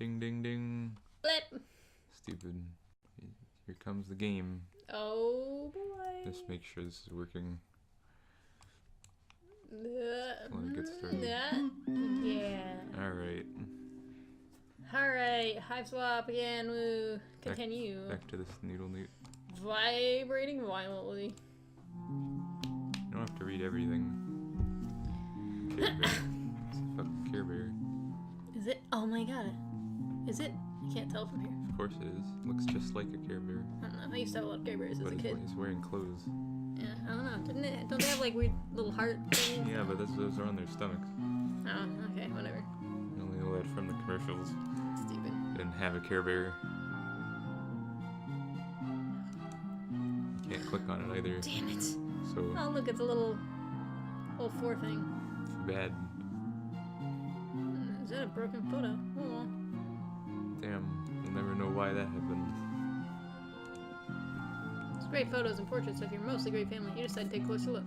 Ding, ding, ding. Blip. Stupid. Here comes the game. Oh boy. Just make sure this is working. Let it get started. Yeah. Alright. Alright, Hiveswap again. Woo. Continue. Back to this noodle newt. Vibrating violently. You don't have to read everything. Care Bear. It's a fucking Care Bear. Is it? Oh my god. Is it? I can't tell from here. Of course it is. Looks just like a Care Bear. I don't know. I used to have a lot of Care Bears as But a kid. he's wearing clothes. Yeah, I don't know. Don't they have like weird little heart things? Yeah, but those are on their stomachs. Oh, okay, whatever. You only know that from the commercials. Stupid. Didn't have a Care Bear. You can't click on it either. Damn it. So Oh, look, it's a little 4 thing. too bad. Is that a broken photo? Oh. Damn, you'll never know why that happened. It's great photos and portraits of your mostly great family. You decide to take a closer look.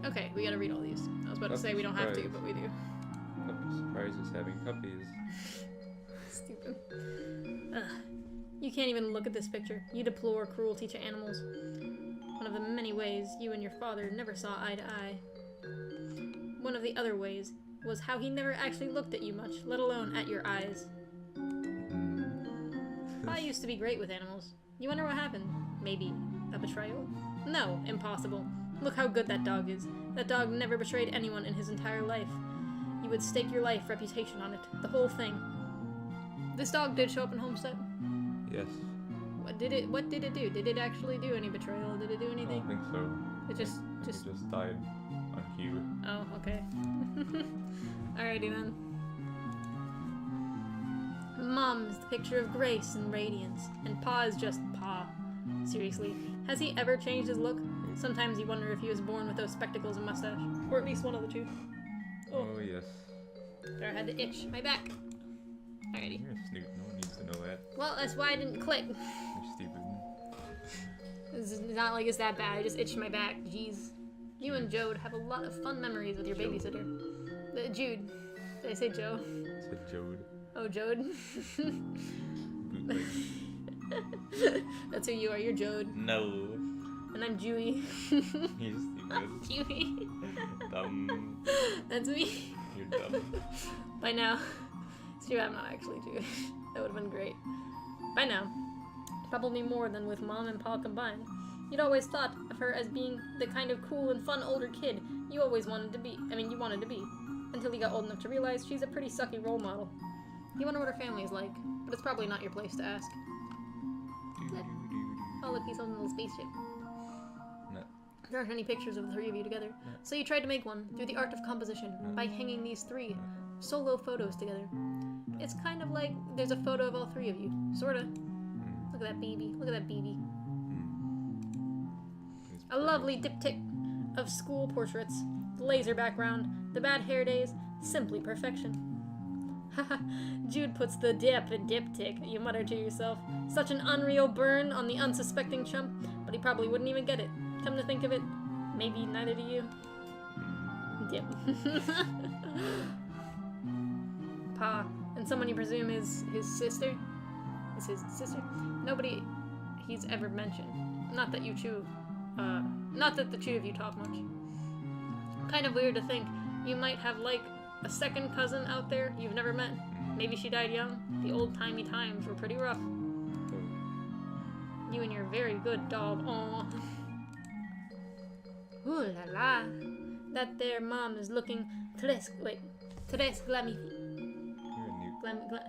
Okay, we gotta read all these. I was about to say we don't have to, but we do. Puppy surprises having puppies. Stupid. Ugh. You can't even look at this picture. You deplore cruelty to animals. One of the many ways you and your father never saw eye to eye. One of the other ways was how he never actually looked at you much, let alone at your eyes. I used to be great with animals. You wonder what happened? Maybe a betrayal? No, impossible. Look how good that dog is. That dog never betrayed anyone in his entire life. You would stake your life reputation on it. The whole thing. This dog did show up in Homestead? Yes. What did it do? Did it actually do any betrayal? Did it do I anything? don't think so. It just It just died on cue. Oh, okay. Alrighty then. Mom is the picture of grace and radiance, and Pa is just Pa. Seriously, has he ever changed his look? Sometimes you wonder if he was born with those spectacles and mustache. Or at least one of the two. Oh yes. There, I had to itch my back. Alrighty. You're a snoot. No one needs to know that. Well, that's why I didn't click. You're stupid. It's not like it's that bad, I just itched my back. Jeez. You and Joe would have a lot of fun memories with your babysitter. Jude. Did I say Joe? I said Jode. Oh, Jode. Bootleg. That's who you are. You're Jode. No. And I'm Jewy. You're stupid. Jewy. Dumb. That's me. You're dumb. By now. It's true, I'm not actually Jewish. That would have been great. By now. Probably more than with Mom and Pa combined. You'd always thought of her as being the kind of cool and fun older kid you always wanted to be. You wanted to be. Until you got old enough to realize she's a pretty sucky role model. You wonder what her family is like, but it's probably not your place to ask. Oh look, he's on a little spaceship. No. There aren't any pictures of the three of you together. No. So you tried to make one through the art of composition by hanging these 3 solo photos together. It's kind of like there's a photo of all 3 of you. Sorta. Look at that baby. Look at that baby. A lovely diptych of school portraits, the laser background, the bad hair days, simply perfection. Haha, Jude puts the dip in diptych, you mutter to yourself. Such an unreal burn on the unsuspecting chump, but he probably wouldn't even get it. Come to think of it, maybe neither do you. Dip. Pa, and someone you presume is his sister? Is his sister? Nobody he's ever mentioned. Not that the two of you talk much. Kind of weird to think you might have, like, a second cousin out there you've never met. Maybe she died young. The old-timey times were pretty rough. You and your very good dog. Aw. Ooh la la. That there Mom is looking tres magnifique. You're a newt.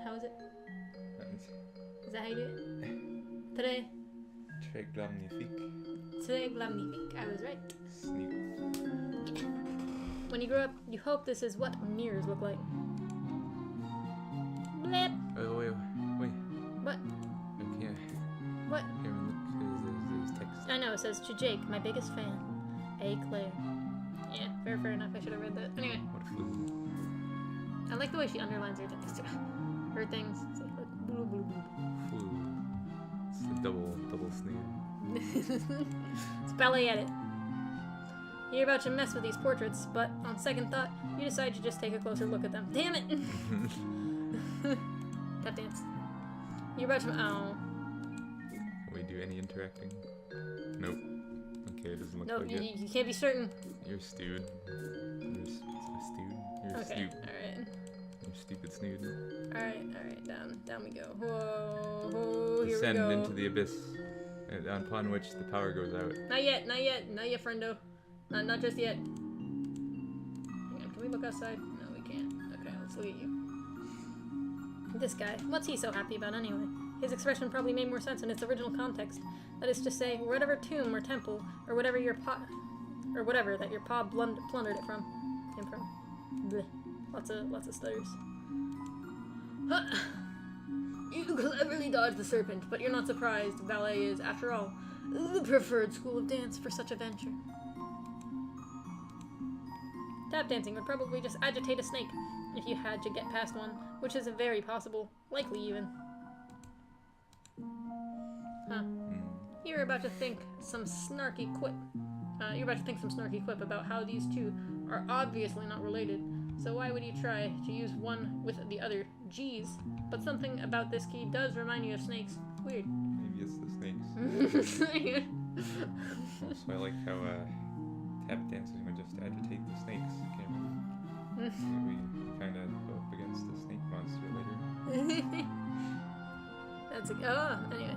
How is it? Is that how you do it? Très magnifique. I was right. Snoot. When you grow up, you hope this is what mirrors look like. Blip. Oh, wait. What? Okay. What? Here, look. There's text. I know, it says, to Jake, my biggest fan. A. Claire. Yeah, fair enough. I should have read that. Anyway. What flu? I like the way she underlines her things. Her things. Say, like, blue, blue, blue. Flu. It's a double sneer. It's ballet edit. You're about to mess with these portraits, but on second thought, you decide to just take a closer look at them. Damn it! Tap dance. You're about to. Oh. Can we do any interacting? Nope. Okay, it doesn't look No, like you, it. you can't be certain. You're stewed. You're stewed. You're Okay, stewed. alright. You're stupid snood. Alright, down we go. Whoa, here Descend we go. into the abyss, upon which the power goes out. Not yet, friendo. Not just yet. Hang on, can we look outside? No, we can't. Okay, let's look at you. This guy, what's he so happy about anyway? His expression probably made more sense in its original context. That is to say, whatever tomb or temple, or whatever that your pa plundered it from. Came from. Blech. Lots of stutters. Huh. You cleverly dodged the serpent, but you're not surprised. Ballet is, after all, the preferred school of dance for such a venture. Tap dancing would probably just agitate a snake if you had to get past one, which is very possible, likely even. Huh. You're about to think some snarky quip. About how these two are obviously not related. So why would you try to use one with the other? Geez. But something about this key does remind you of snakes. Weird. Maybe it's the snakes. Also, I like how tap dancing would just agitate the snakes. Maybe we kind of go up against the snake monster later. Anyway.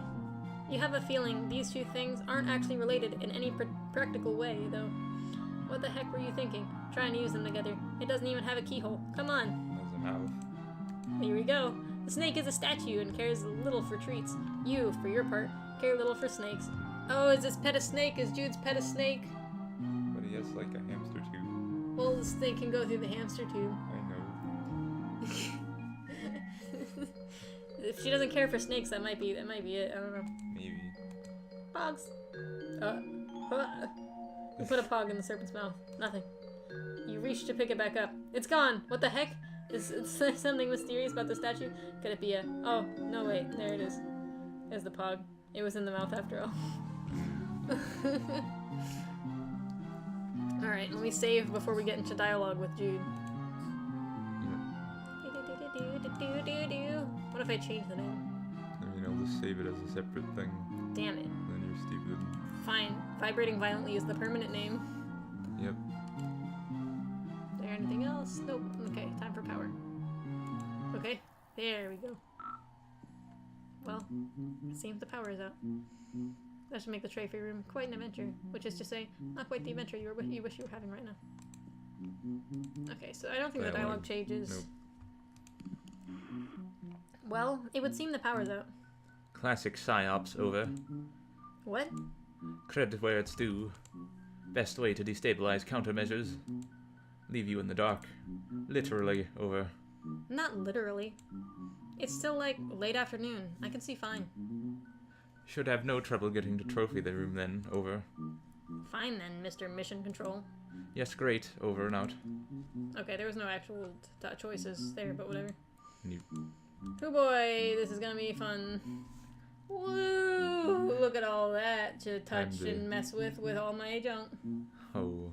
You have a feeling these two things aren't actually related in any practical way, though. What the heck were you thinking? Trying to use them together. It doesn't even have a keyhole. Come on. There's a mouth. Here we go. The snake is a statue and cares little for treats. You, for your part, care little for snakes. Oh, is this pet a snake? Is Jude's pet a snake? But he has like a hamster tube. Well, the snake can go through the hamster tube. I know. If she doesn't care for snakes, that might be it. I don't know. Maybe. Pogs. You put a pog in the serpent's mouth. Nothing. You reach to pick it back up. It's gone. What the heck? Is there something mysterious about the statue? Could it be a... Oh, no, wait. There it is. There's the pog. It was in the mouth after all. Alright, let me save before we get into dialogue with Jude. What if I change the name? I mean, I'll just save it as a separate thing. Damn it. Then you're stupid. Fine. Vibrating violently is the permanent name. Yep. Is there anything else? Nope. Okay, time for power. Okay, there we go. Well, it seems the power is out. That should make the trophy room quite an adventure, which is to say, not quite the adventure you wish you were having right now. Okay, so I don't think the dialogue changes. Nope. Well, it would seem the power's out. Classic psyops over. What? Credit where it's due. Best way to destabilize countermeasures. Leave you in the dark. Literally over. Not literally. It's still like late afternoon. I can see fine. Should have no trouble getting to trophy the room then, over. Fine then, Mr. Mission Control. Yes, great, over and out. Okay, there was no actual choices there, but whatever. Nope. Oh boy, this is gonna be fun. Woo! Look at all that to touch and mess with all my junk. Oh.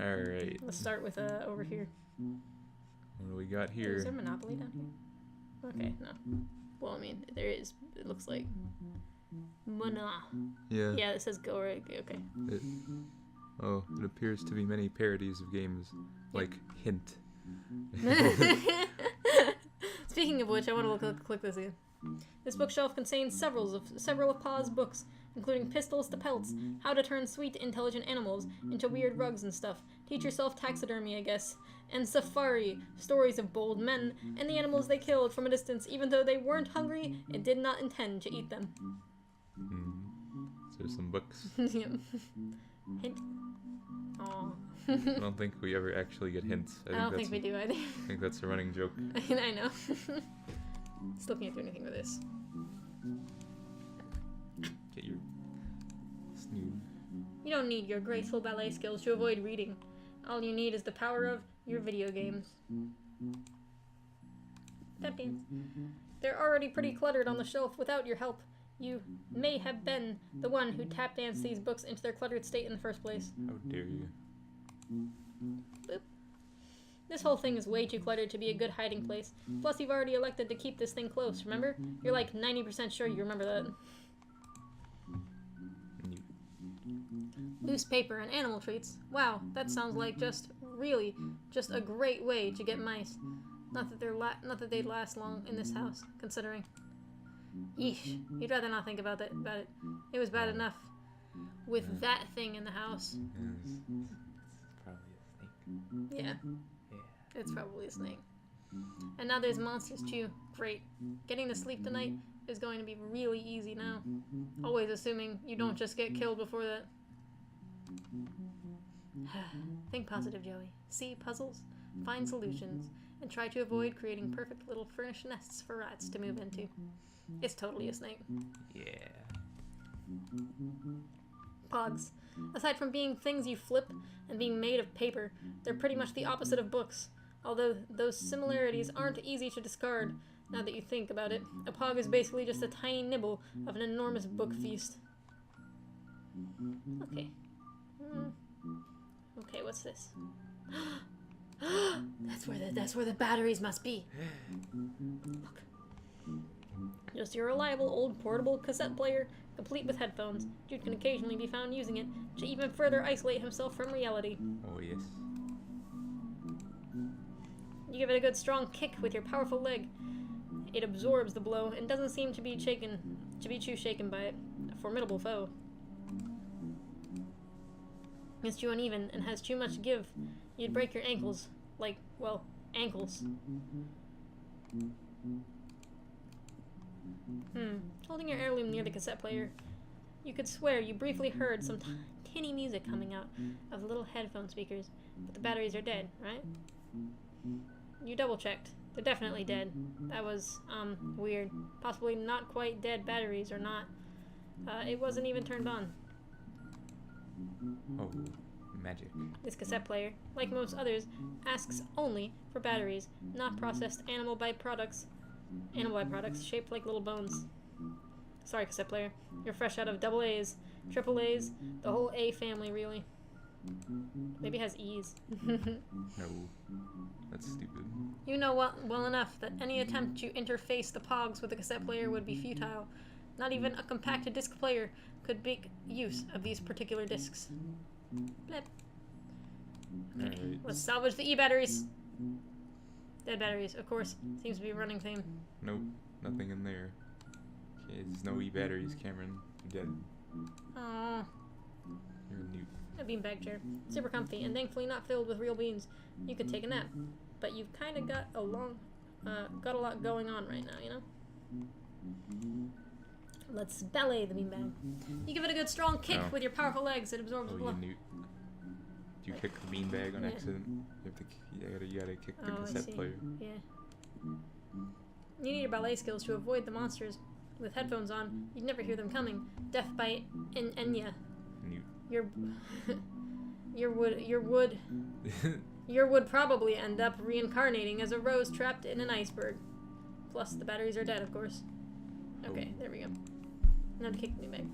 Alright. Let's start with over here. What do we got Oh, here? is there Monopoly down here? Okay, no. Well, I mean, there is. It looks like. Yeah. Yeah, it says go right. Okay. It appears to be many parodies of games, like Hint. Speaking of which, I want to click this again. This bookshelf contains several of Pa's books, including Pistols to Pelts, How to Turn Sweet Intelligent Animals into Weird Rugs and Stuff, Teach Yourself Taxidermy, I guess, and Safari, Stories of Bold Men, and the animals they killed from a distance even though they weren't hungry and did not intend to eat them. So there's some books. Yep. Hint. Aww. I don't think we ever actually get hints. I don't think we do either. I think that's a running joke. I know. Still can't do anything with this. Get your snood. You don't need your graceful ballet skills to avoid reading. All you need is the power of your video games. Tap dance. They're already pretty cluttered on the shelf without your help. You may have been the one who tap danced these books into their cluttered state in the first place. How dare you? Boop. This whole thing is way too cluttered to be a good hiding place. Plus, you've already elected to keep this thing close, remember? You're like 90% sure you remember that. Loose paper and animal treats. Wow, that sounds like just a great way to get mice. Not that they'd last long in this house, considering. Yeesh, you'd rather not think about it. It was bad enough with that thing in the house. Yeah, it's probably a snake. Yeah, it's probably a snake. And now there's monsters too. Great. Getting to sleep tonight is going to be really easy now. Always assuming you don't just get killed before that. Think positive, Joey. See puzzles, find solutions, and try to avoid creating perfect little furnished nests for rats to move into. It's totally a snake. Yeah. Pogs. Aside from being things you flip and being made of paper, they're pretty much the opposite of books. Although those similarities aren't easy to discard now that you think about it. A pog is basically just a tiny nibble of an enormous book feast. Okay. Okay, what's this? That's where the batteries must be. Look. Just your reliable old portable cassette player, complete with headphones. Jude can occasionally be found using it to even further isolate himself from reality. Oh, yes. You give it a good strong kick with your powerful leg. It absorbs the blow and doesn't seem to be too shaken by it. A formidable foe. It's too uneven and has too much give. You'd break your ankles. Like, well, ankles. Holding your heirloom near the cassette player, you could swear you briefly heard some tinny music coming out of the little headphone speakers, but the batteries are dead, right? You double-checked. They're definitely dead. That was, weird. Possibly not quite dead batteries or not. It wasn't even turned on. Oh, magic. This cassette player, like most others, asks only for batteries, not processed animal byproducts shaped like little bones. Sorry, cassette player. You're fresh out of double A's, triple A's, the whole A family, really. Maybe it has E's. No, that's stupid. You know well enough that any attempt to interface the pogs with the cassette player would be futile. Not even a compacted disc player could make use of these particular discs. Blip. Okay, Alright. let's salvage the E-batteries. Dead batteries, of course. Seems to be a running theme. Nope, nothing in there. Okay, there's no E-batteries, Cameron. You're dead. Aww. You're a newt. A beanbag chair. Super comfy, and thankfully not filled with real beans. You could take a nap. But you've kinda got a lot going on right now, you know? Let's ballet the beanbag. You give it a good strong kick with your powerful legs. It absorbs the blow. You newt. Did you kick the beanbag on accident? You gotta kick the cassette player. Yeah. You need your ballet skills to avoid the monsters. With headphones on, you'd never hear them coming. Death by Enya. Newt. Your would probably end up reincarnating as a rose trapped in an iceberg. Plus, the batteries are dead, of course. Okay, there we go. Now to kick me back.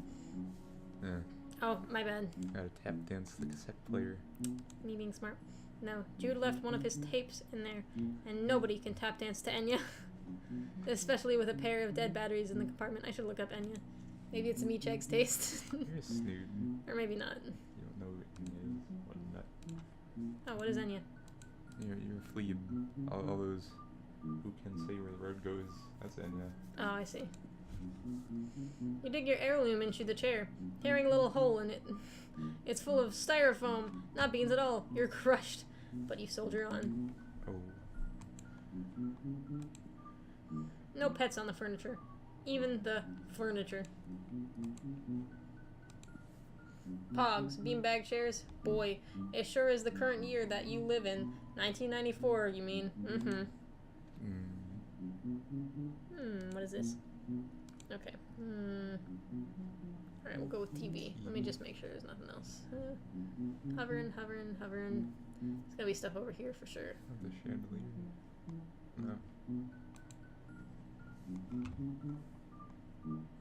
Yeah. Oh, my bad. Gotta tap dance the cassette player. Me being smart. No, Jude left one of his tapes in there, and nobody can tap dance to Enya. Especially with a pair of dead batteries in the compartment. I should look up Enya. Maybe it's Michek's taste. You're a snoot. Or maybe not. You don't know what Enya is. What a nut. Oh, what is Enya? You're a flea. All those who can say where the road goes. That's Enya. Oh, I see. You dig your heirloom into the chair, tearing a little hole in it. It's full of styrofoam, not beans at all. You're crushed, but you soldier on. Oh. No pets on the furniture. Even the furniture. Pogs, beanbag chairs. Boy, it sure is the current year that you live in. 1994, you mean? What is this? Okay. Alright, we'll go with TV. Let me just make sure there's nothing else. Hovering. There's gotta be stuff over here for sure. The chandelier. No.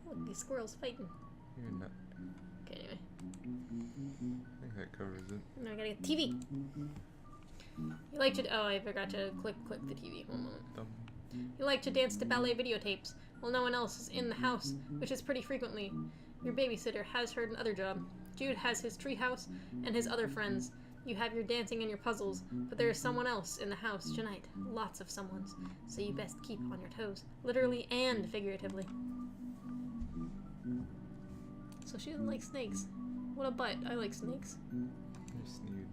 Look, these squirrels fighting. You're a nut. Okay, anyway. I think that covers it. Now I gotta get TV. You like to... Oh, I forgot to click the TV. One moment. Dumb. You like to dance to ballet videotapes while no one else is in the house, which is pretty frequently. Your babysitter has her another job. Jude has his treehouse and his other friends. You have your dancing and your puzzles, but there is someone else in the house tonight. Lots of someones. So you best keep on your toes, literally and figuratively. So she doesn't like snakes. What a butt. I like snakes. You're snood.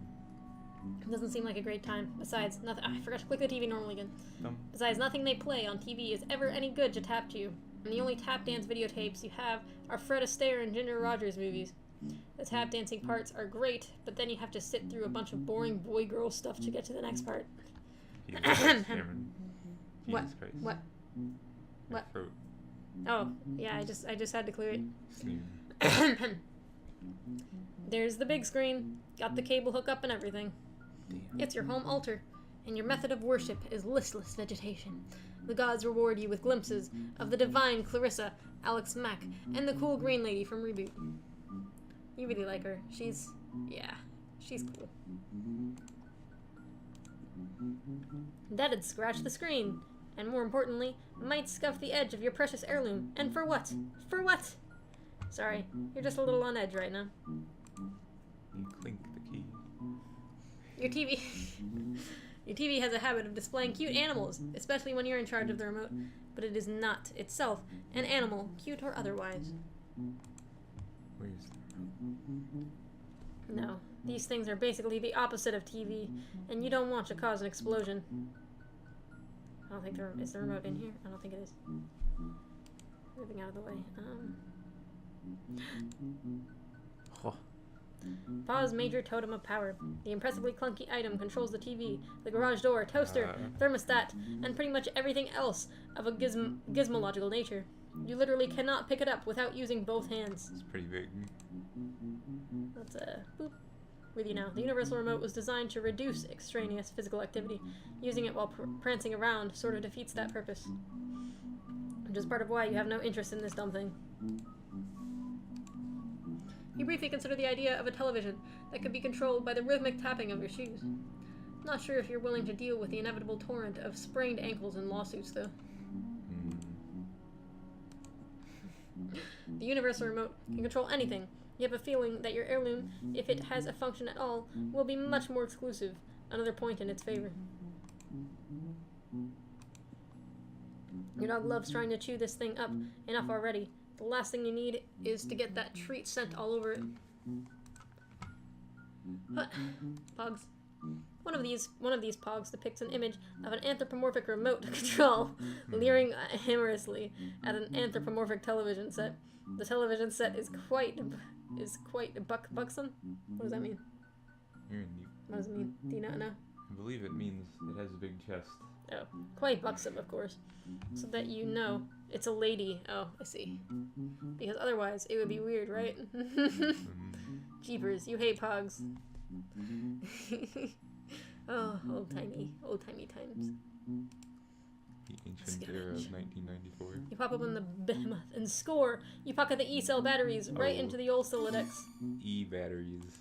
It doesn't seem like a great time. Besides, nothing. I forgot to click the TV normally again. Dumb. Besides, nothing they play on TV is ever any good to tap to. And the only tap dance videotapes you have are Fred Astaire and Ginger Rogers movies. The tap dancing parts are great, but then you have to sit through a bunch of boring boy-girl stuff to get to the next part. Jesus Christ, Cameron. What? Jesus Christ. What? Your What? throat. Oh, yeah, I just had to clear it. Snood. There's the big screen. Got the cable hookup and everything. Damn. It's your home altar, and your method of worship is listless vegetation. The gods reward you with glimpses of the divine Clarissa, Alex Mack, and the cool green lady from Reboot. You really like her. She's cool. That'd scratch the screen, and more importantly, might scuff the edge of your precious heirloom. And for what? For what? Sorry, you're just a little on edge right now. You clink the key. Your TV... Your TV has a habit of displaying cute animals, especially when you're in charge of the remote, but it is not itself an animal, cute or otherwise. Where's the No, these things are basically the opposite of TV, and you don't want to cause an explosion. I don't think is the remote in here? I don't think it is. Moving out of the way. Oh. Pa's major totem of power. The impressively clunky item controls the TV, the garage door, toaster, thermostat, and pretty much everything else of a gizmological nature. You literally cannot pick it up without using both hands. It's pretty big. Let's, boop. With you now. The universal remote was designed to reduce extraneous physical activity. Using it while prancing around sort of defeats that purpose. Which is part of why you have no interest in this dumb thing. You briefly consider the idea of a television that could be controlled by the rhythmic tapping of your shoes. Not sure if you're willing to deal with the inevitable torrent of sprained ankles and lawsuits, though. The universal remote can control anything. You have a feeling that your heirloom, if it has a function at all, will be much more exclusive. Another point in its favor. Your dog loves trying to chew this thing up enough already. The last thing you need is to get that treat scent all over it. Pogs. One of these pogs depicts an image of an anthropomorphic remote control, leering humorously at an anthropomorphic television set. The television set is quite buxom. What does that mean? You're in deep. What does it mean? Do you not know? I believe it means it has a big chest. Oh, quite buxom, of course. So that you know it's a lady. Oh, I see. Because otherwise it would be weird, right? Jeepers, you hate pogs. Oh, old-timey times. The ancient era of 1994. You pop open the behemoth and score! You pocket the E-cell batteries right into the old Solidex. E-batteries.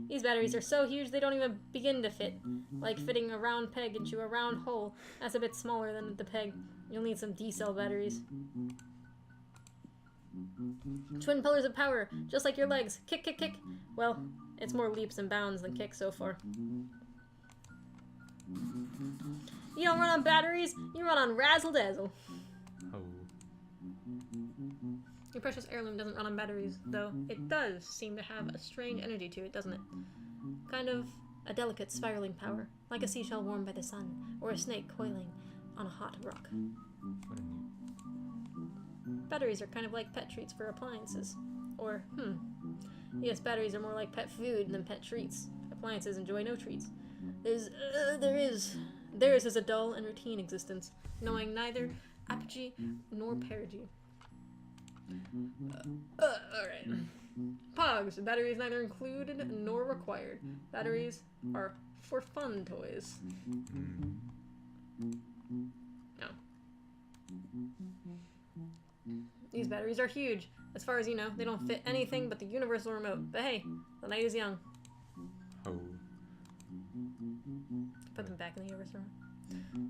These batteries are so huge they don't even begin to fit. Like fitting a round peg into a round hole that's a bit smaller than the peg. You'll need some D-cell batteries. Twin pillars of power, just like your legs. Kick, kick, kick. Well, it's more leaps and bounds than kicks so far. You don't run on batteries, you run on razzle-dazzle. Oh. Your precious heirloom doesn't run on batteries, though it does seem to have a strange energy to it, doesn't it? Kind of a delicate spiraling power, like a seashell warmed by the sun, or a snake coiling on a hot rock. What a neat. Batteries are kind of like pet treats for appliances. Or, yes, batteries are more like pet food than pet treats. Appliances enjoy no treats. Theirs is a dull and routine existence, knowing neither apogee nor perigee. Alright. Pogs. Batteries neither included nor required. Batteries are for fun toys. No. These batteries are huge. As far as you know, they don't fit anything but the universal remote. But hey, the night is young. Oh. Put them back in the universe room.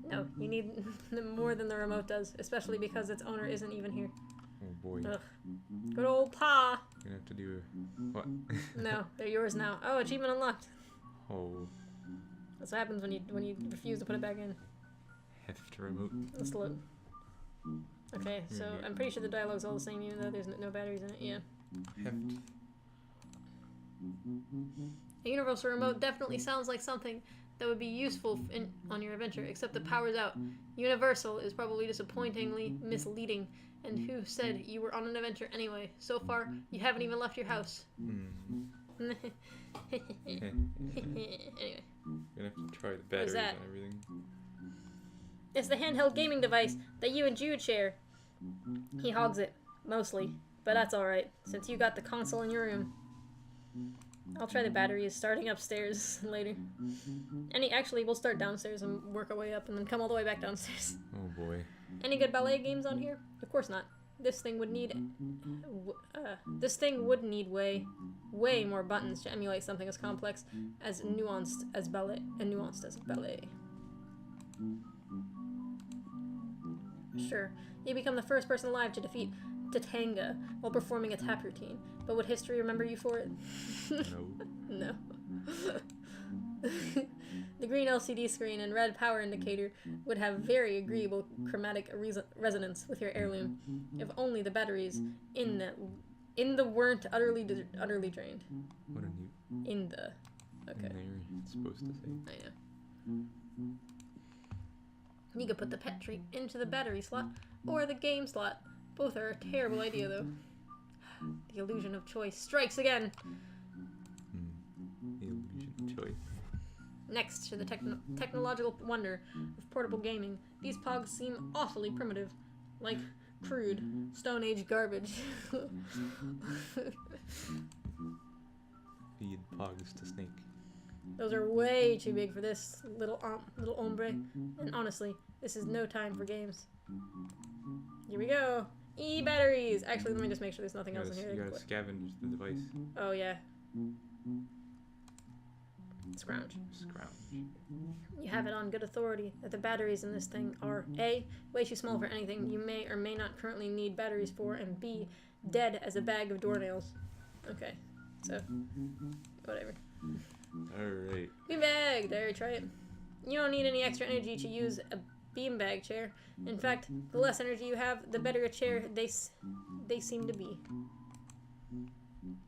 No, you need them more than the remote does, especially because its owner isn't even here. Oh boy. Ugh. Good old Pa! You're gonna have to do what? No, they're yours now. Oh, achievement unlocked. Oh, That's what happens when you refuse to put it back in. heft remote. Let's look. Okay, so I'm pretty sure the dialog's all the same, even though there's no batteries in it. Yeah. Heft. A universal remote definitely sounds like something that would be useful on your adventure, except the power's out. Universal is probably disappointingly misleading, and who said you were on an adventure anyway? So far, you haven't even left your house. Anyway. You're gonna have to try the batteries that? and everything. It's the handheld gaming device that you and Jude share. He hogs it, mostly, but that's alright, since you got the console in your room. I'll try the batteries starting upstairs later. Actually, we'll start downstairs and work our way up and then come all the way back downstairs. Oh boy. Any good ballet games on here? Of course not. This thing would need way more buttons to emulate something as complex as nuanced as ballet. Sure, you become the first person alive to defeat Tatanga while performing a tap routine. But would history remember you for it? No. No. The green LCD screen and red power indicator would have very agreeable chromatic resonance with your heirloom, if only the batteries in the weren't utterly drained. What a new. In the. Okay. They're supposed to say. I know. You could put the pet treat into the battery slot or the game slot. Both are a terrible idea, though. The illusion of choice strikes again. The illusion of choice. Next to the technological wonder of portable gaming, these pogs seem awfully primitive, like crude, Stone Age garbage. Feed pogs to Snake. Those are way too big for this little hombre, and honestly, this is no time for games. Here we go. E-batteries! Actually, let me just make sure there's nothing else in here. You gotta scavenge the device. Oh, yeah. Scrounge. You have it on good authority that the batteries in this thing are A, way too small for anything you may or may not currently need batteries for, and B, dead as a bag of doornails. Okay, so, whatever. Alright. Beanbag! There, try it. You don't need any extra energy to use a beanbag chair. In fact, the less energy you have, the better a chair they seem to be.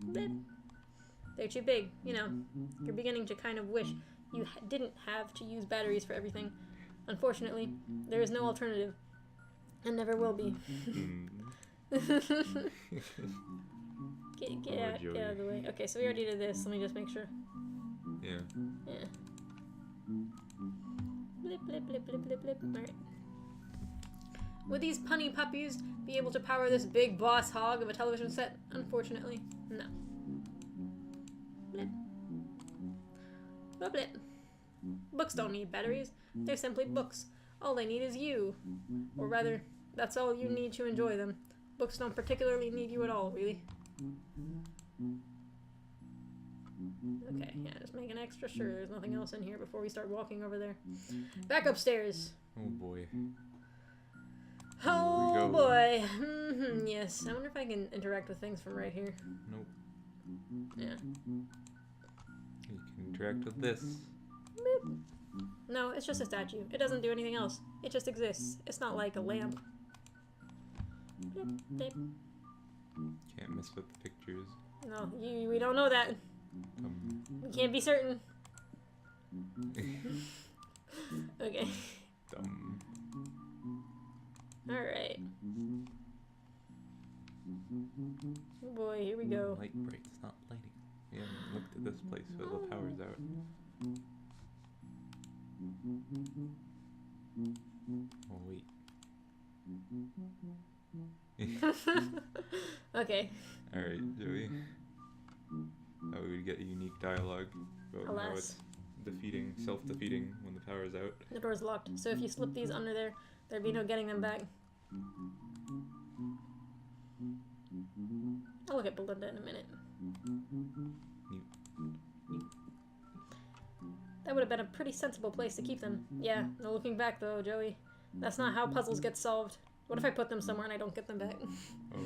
Blip. They're too big, you know. You're beginning to kind of wish you didn't have to use batteries for everything. Unfortunately, there is no alternative. And never will be. Get out of the way. Okay, so we already did this. Let me just make sure. Yeah. Yeah. Blip, blip, blip, blip, blip, blip. Alright. Would these punny puppies be able to power this big boss hog of a television set? Unfortunately, no. Blip. Blip, blip. Books don't need batteries. They're simply books. All they need is you. Or rather, that's all you need to enjoy them. Books don't particularly need you at all, really. Okay, yeah, just making extra sure there's nothing else in here before we start walking over there. Back upstairs. Oh boy. Oh boy. Yes, I wonder if I can interact with things from right here. Nope. Yeah. You can interact with this. Boop. No, it's just a statue. It doesn't do anything else. It just exists. It's not like a lamp. Blip, blip. Can't mess with the pictures. No, we don't know that. We can't be certain. Okay. Dumb. Alright. Oh boy, here we go. Light bright, it's not lighting. We haven't looked at this place where the power's out. Oh wait. Okay. Alright, Joey. That way we get a unique dialogue about how Alas. it's self-defeating when the power's out. The door's locked, so if you slip these under there, there'd be no getting them back. I'll look at Belinda in a minute. That would have been a pretty sensible place to keep them. Yeah, no looking back though, Joey. That's not how puzzles get solved. What if I put them somewhere and I don't get them back? Oh,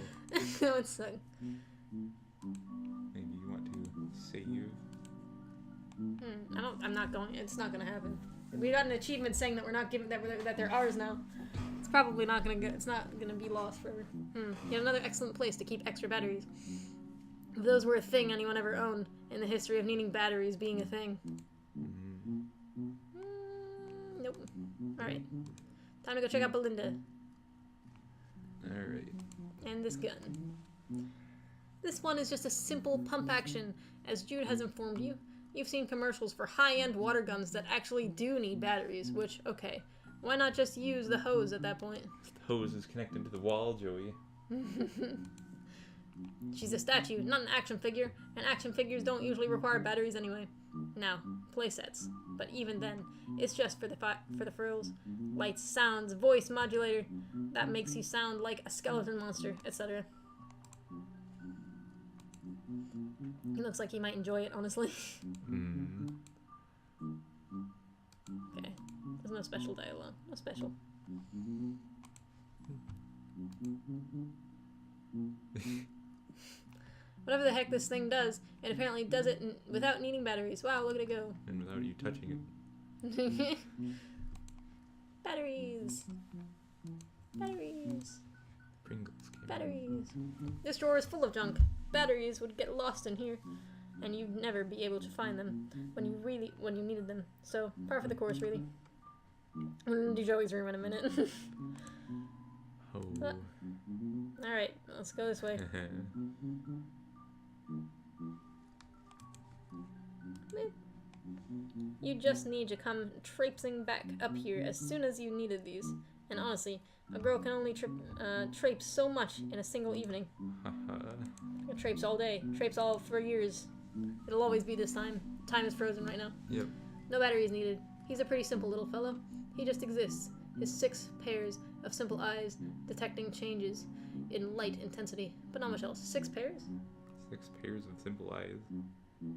That would suck. maybe you want to save. I'm not going. It's not gonna happen. We got an achievement saying that we're not giving that they're ours now. It's probably not gonna get. It's not gonna be lost forever. Yet another excellent place to keep extra batteries. If those were a thing anyone ever owned in the history of needing batteries being a thing. Nope. All right. Time to go check out Belinda. Alright. And this gun. This one is just a simple pump action. As Jude has informed you, you've seen commercials for high-end water guns that actually do need batteries, which, okay, why not just use the hose at that point? The hose is connected to the wall, Joey. She's a statue, not an action figure, and action figures don't usually require batteries anyway. Now, playsets. But even then, it's just for the frills. Lights, sounds, voice modulator. That makes you sound like a skeleton monster, etc. He looks like he might enjoy it, honestly. Okay. There's no special dialogue. No special. Whatever the heck this thing does, it apparently does it without needing batteries. Wow, look at it go. And without you touching it. Batteries. Batteries. Pringles came Batteries. This drawer is full of junk. Batteries would get lost in here, and you'd never be able to find them when you needed them. So, par for the course, really. I'm gonna do Joey's room in a minute. Oh. Alright, let's go this way. You just need to come traipsing back up here as soon as you needed these. And honestly, a girl can only traipse so much in a single evening. Traipse all day, traipse all for years. It'll always be this time. Time is frozen right now. Yep. No batteries needed. He's a pretty simple little fellow. He just exists. His 6 pairs of simple eyes detecting changes in light intensity, but not much else. 6 pairs? 6 pairs of simple eyes.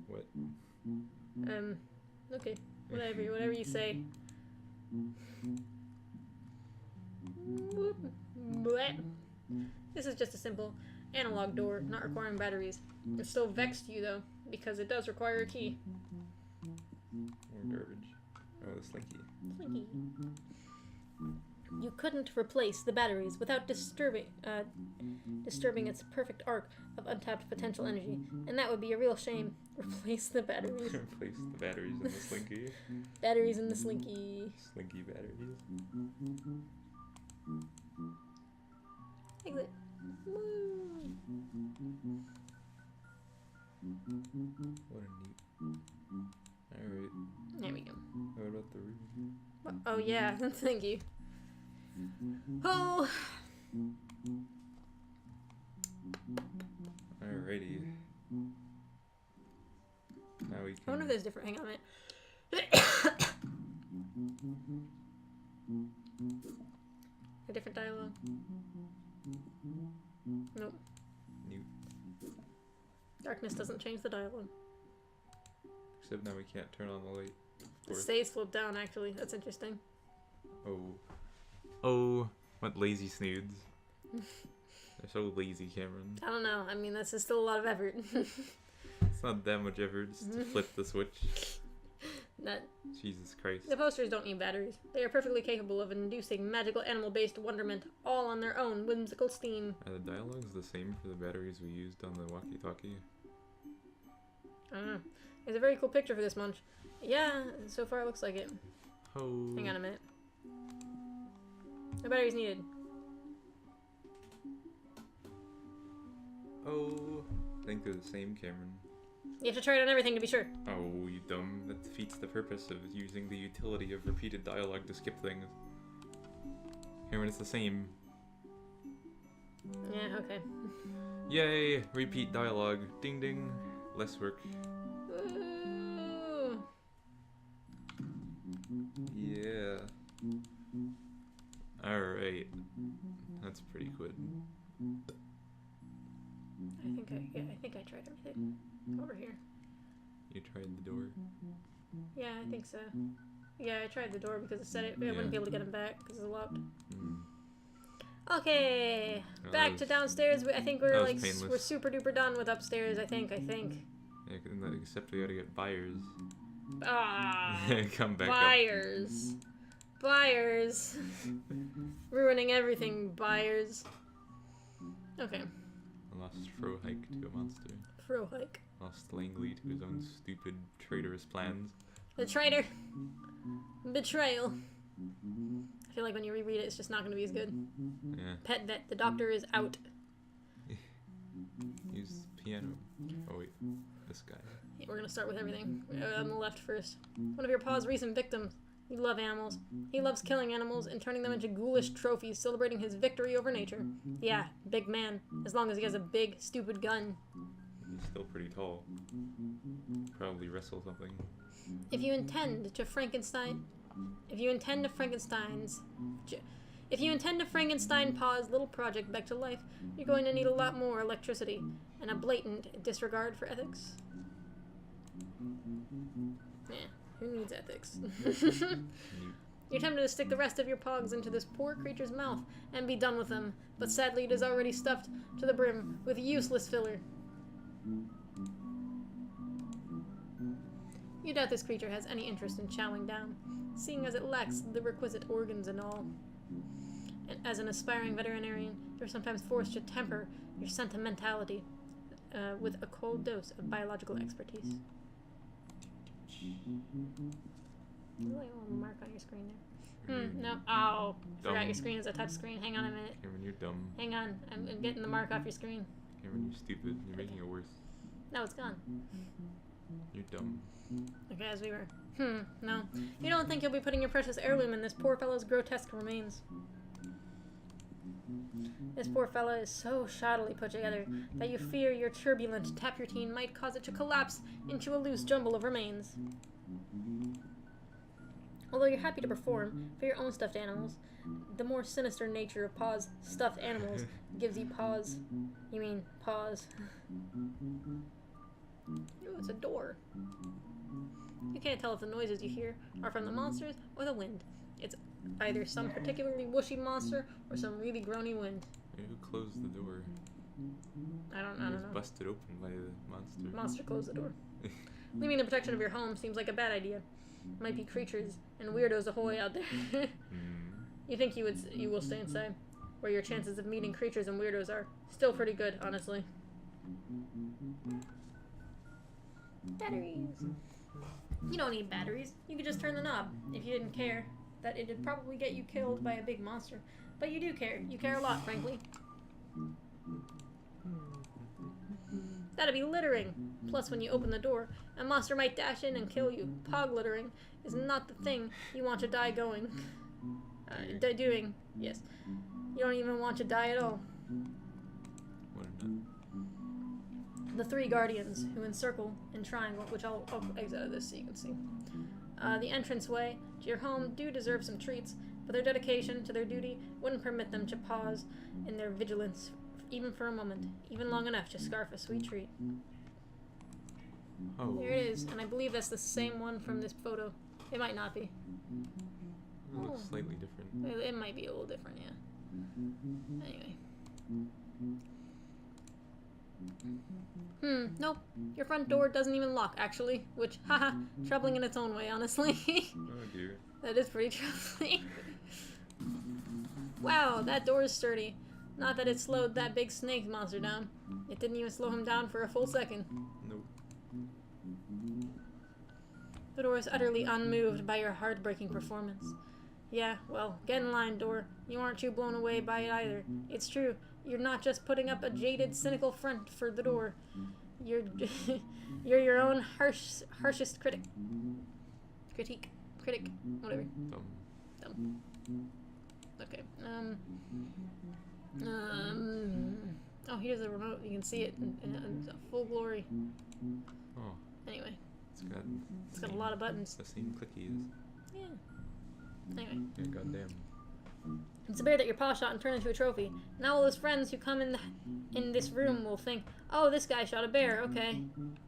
What? Okay. Whatever you say. Bleh. This is just a simple analog door, not requiring batteries. It still vexed you though, because it does require a key. More garbage. Oh, the slinky. Slinky. You couldn't replace the batteries without disturbing its perfect arc of untapped potential energy, and that would be a real shame. Replace the batteries. Replace the batteries in the slinky. Batteries in the slinky. Slinky batteries. Exit. Woo. What a neat. Alright. There we go. What about the room? Oh yeah, thank you. Oh. Alrighty. Now we can. I wonder if there's different. Hang on a minute. A different dialogue. Nope. New. Darkness doesn't change the dialogue. Except now we can't turn on the light. Of It course. stays flipped down. Actually, that's interesting. Oh. Oh, what lazy snoods. They're so lazy, Cameron. I don't know. I mean, this is still a lot of effort. It's not that much effort just to flip the switch. That Jesus Christ. the posters don't need batteries. They are perfectly capable of inducing magical animal-based wonderment, all on their own whimsical steam. Are the dialogues the same for the batteries we used on the walkie-talkie? I don't know. There's a very cool picture for this munch. Yeah, so far it looks like it. Oh. Hang on a minute. No batteries needed. Oh. I think they're the same, Cameron. You have to try it on everything to be sure. Oh, you dumb. That defeats the purpose of using the utility of repeated dialogue to skip things. Cameron, it's the same. Yeah, okay. Yay! Repeat dialogue. Ding ding. Less work. Ooh. Yeah. Alright. That's pretty good. I think I tried everything. Over here. You tried the door. Yeah, I think so. Yeah, I tried the door because it said it. I wouldn't be able to get him back because it's locked. Okay, back to downstairs. I think we're like we're super duper done with upstairs. I think. Yeah, except we gotta get buyers. Ah, Come back buyers. Buyers. Ruining everything, buyers. Okay. I lost Frohike to a monster. Frohike. Lost Langley to his own stupid traitorous plans. The traitor. Betrayal. I feel like when you reread it, it's just not going to be as good. Yeah. Pet vet. The doctor is out. Use piano. Oh wait, this guy. Yeah, we're going to start with everything. On the left first. One of your paw's recent victims. You love animals. He loves killing animals and turning them into ghoulish trophies, celebrating his victory over nature. Yeah, big man. As long as he has a big, stupid gun. He's still pretty tall. Probably wrestle something. If you intend to Frankenstein Pa's little project back to life, you're going to need a lot more electricity and a blatant disregard for ethics. Yeah, who needs ethics? You're tempted to stick the rest of your pogs into this poor creature's mouth and be done with them, but sadly it is already stuffed to the brim with useless filler. You doubt this creature has any interest in chowing down, seeing as it lacks the requisite organs and all. And as an aspiring veterinarian, you're sometimes forced to temper your sentimentality with a cold dose of biological expertise. There's like a little mark on your screen there. No. Oh, I forgot your screen is a touch screen. Hang on a minute. Cameron, you're dumb. Hang on. I'm getting the mark off your screen. Cameron, you're stupid. You're making it worse. No, it's gone. You're dumb. Okay, as we were. No. You don't think you'll be putting your precious heirloom in this poor fellow's grotesque remains. This poor fellow is so shoddily put together that you fear your turbulent tap routine might cause it to collapse into a loose jumble of remains. Although you're happy to perform for your own stuffed animals, the more sinister nature of Pa's stuffed animals gives you pause. You mean pause. Ooh, it's a door. You can't tell if the noises you hear are from the monsters or the wind. It's either some particularly whooshy monster or some really groany wind. Maybe who closed the door? I don't It was know. busted open by the monster. Monster closed the door. Leaving the protection of your home seems like a bad idea. Might be creatures and weirdos ahoy out there. You think you will stay inside, where your chances of meeting creatures and weirdos are still pretty good, honestly. Batteries. You don't need batteries. You could just turn the knob if you didn't care that it'd probably get you killed by a big monster. But you do care. You care a lot, frankly. That'd be littering. Plus, when you open the door, a monster might dash in and kill you. Pog littering is not the thing you want to die going. Doing. Yes. You don't even want to die at all. What a nut. The three guardians who encircle in triangle, which I'll exit out of this so you can see. The entranceway to your home do deserve some treats, but their dedication to their duty wouldn't permit them to pause in their vigilance even for a moment, even long enough to scarf a sweet treat. Oh. There it is, and I believe that's the same one from this photo. It might not be. It looks slightly different. It might be a little different, yeah. Anyway. Nope. Your front door doesn't even lock, actually. Which, haha, troubling in its own way, honestly. Oh dear. That is pretty troubling. Wow, that door is sturdy. Not that it slowed that big snake monster down. It didn't even slow him down for a full second. Nope. The door is utterly unmoved by your heartbreaking performance. Yeah, well, get in line, door. You aren't too blown away by it either. It's true. You're not just putting up a jaded, cynical front for the door. You're your own harshest critic. Critique. Critic. Whatever. Dumb. Okay. Oh, here's the remote. You can see it in full glory. Oh. Anyway. It's got a lot of buttons. The same clickies. Yeah. Anyway. Yeah, goddamn. It's a bear that your paw shot and turned into a trophy. Now all his friends who come in this room will think, oh, this guy shot a bear, okay.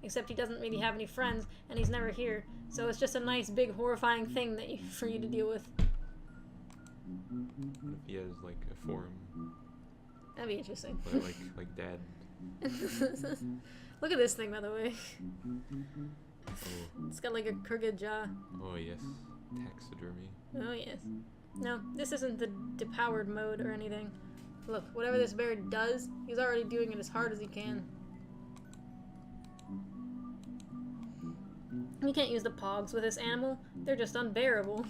Except he doesn't really have any friends, and he's never here. So it's just a nice, big, horrifying thing that for you to deal with. What if he has like a forum? That'd be interesting. like Dad. Look at this thing, by the way. Oh. It's got like a crooked jaw. Oh yes, taxidermy. Oh yes. No, this isn't the depowered mode or anything. Look, whatever this bear does, he's already doing it as hard as he can. You can't use the pogs with this animal. They're just unbearable.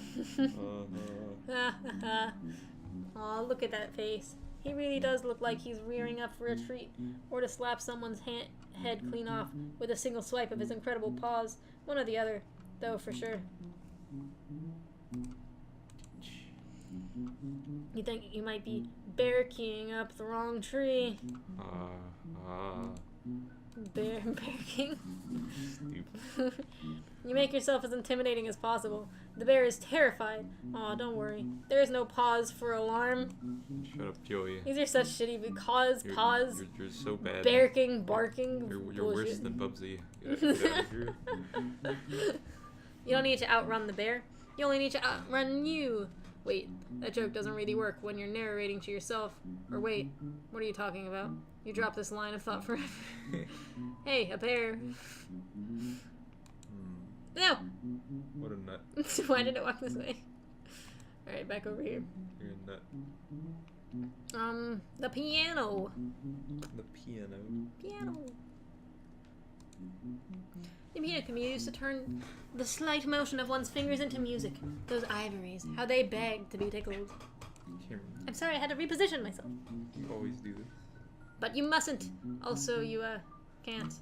Aw, look at that face. He really does look like he's rearing up for a treat, or to slap someone's head clean off with a single swipe of his incredible paws. One or the other, though, for sure. You think you might be bear keying up the wrong tree. Bear king. You make yourself as intimidating as possible. The bear is terrified. Aw, don't worry. There is no pause for alarm. Shut up, Joey. These are such shitty because pause. You're so bad. Barking, barking. You're worse than Bubsy. Get out of here. You don't need to outrun the bear. You only need to outrun you. Wait, that joke doesn't really work when you're narrating to yourself. Or wait, what are you talking about? You dropped this line of thought forever. Hey, a bear. No! What a nut. Why did it walk this way? Alright, back over here. You're a nut. The piano. The piano. Piano. The piano can be used to turn the slight motion of one's fingers into music. Those ivories, how they beg to be tickled. I'm sorry, I had to reposition myself. You always do this. But you mustn't. Also, you, can't.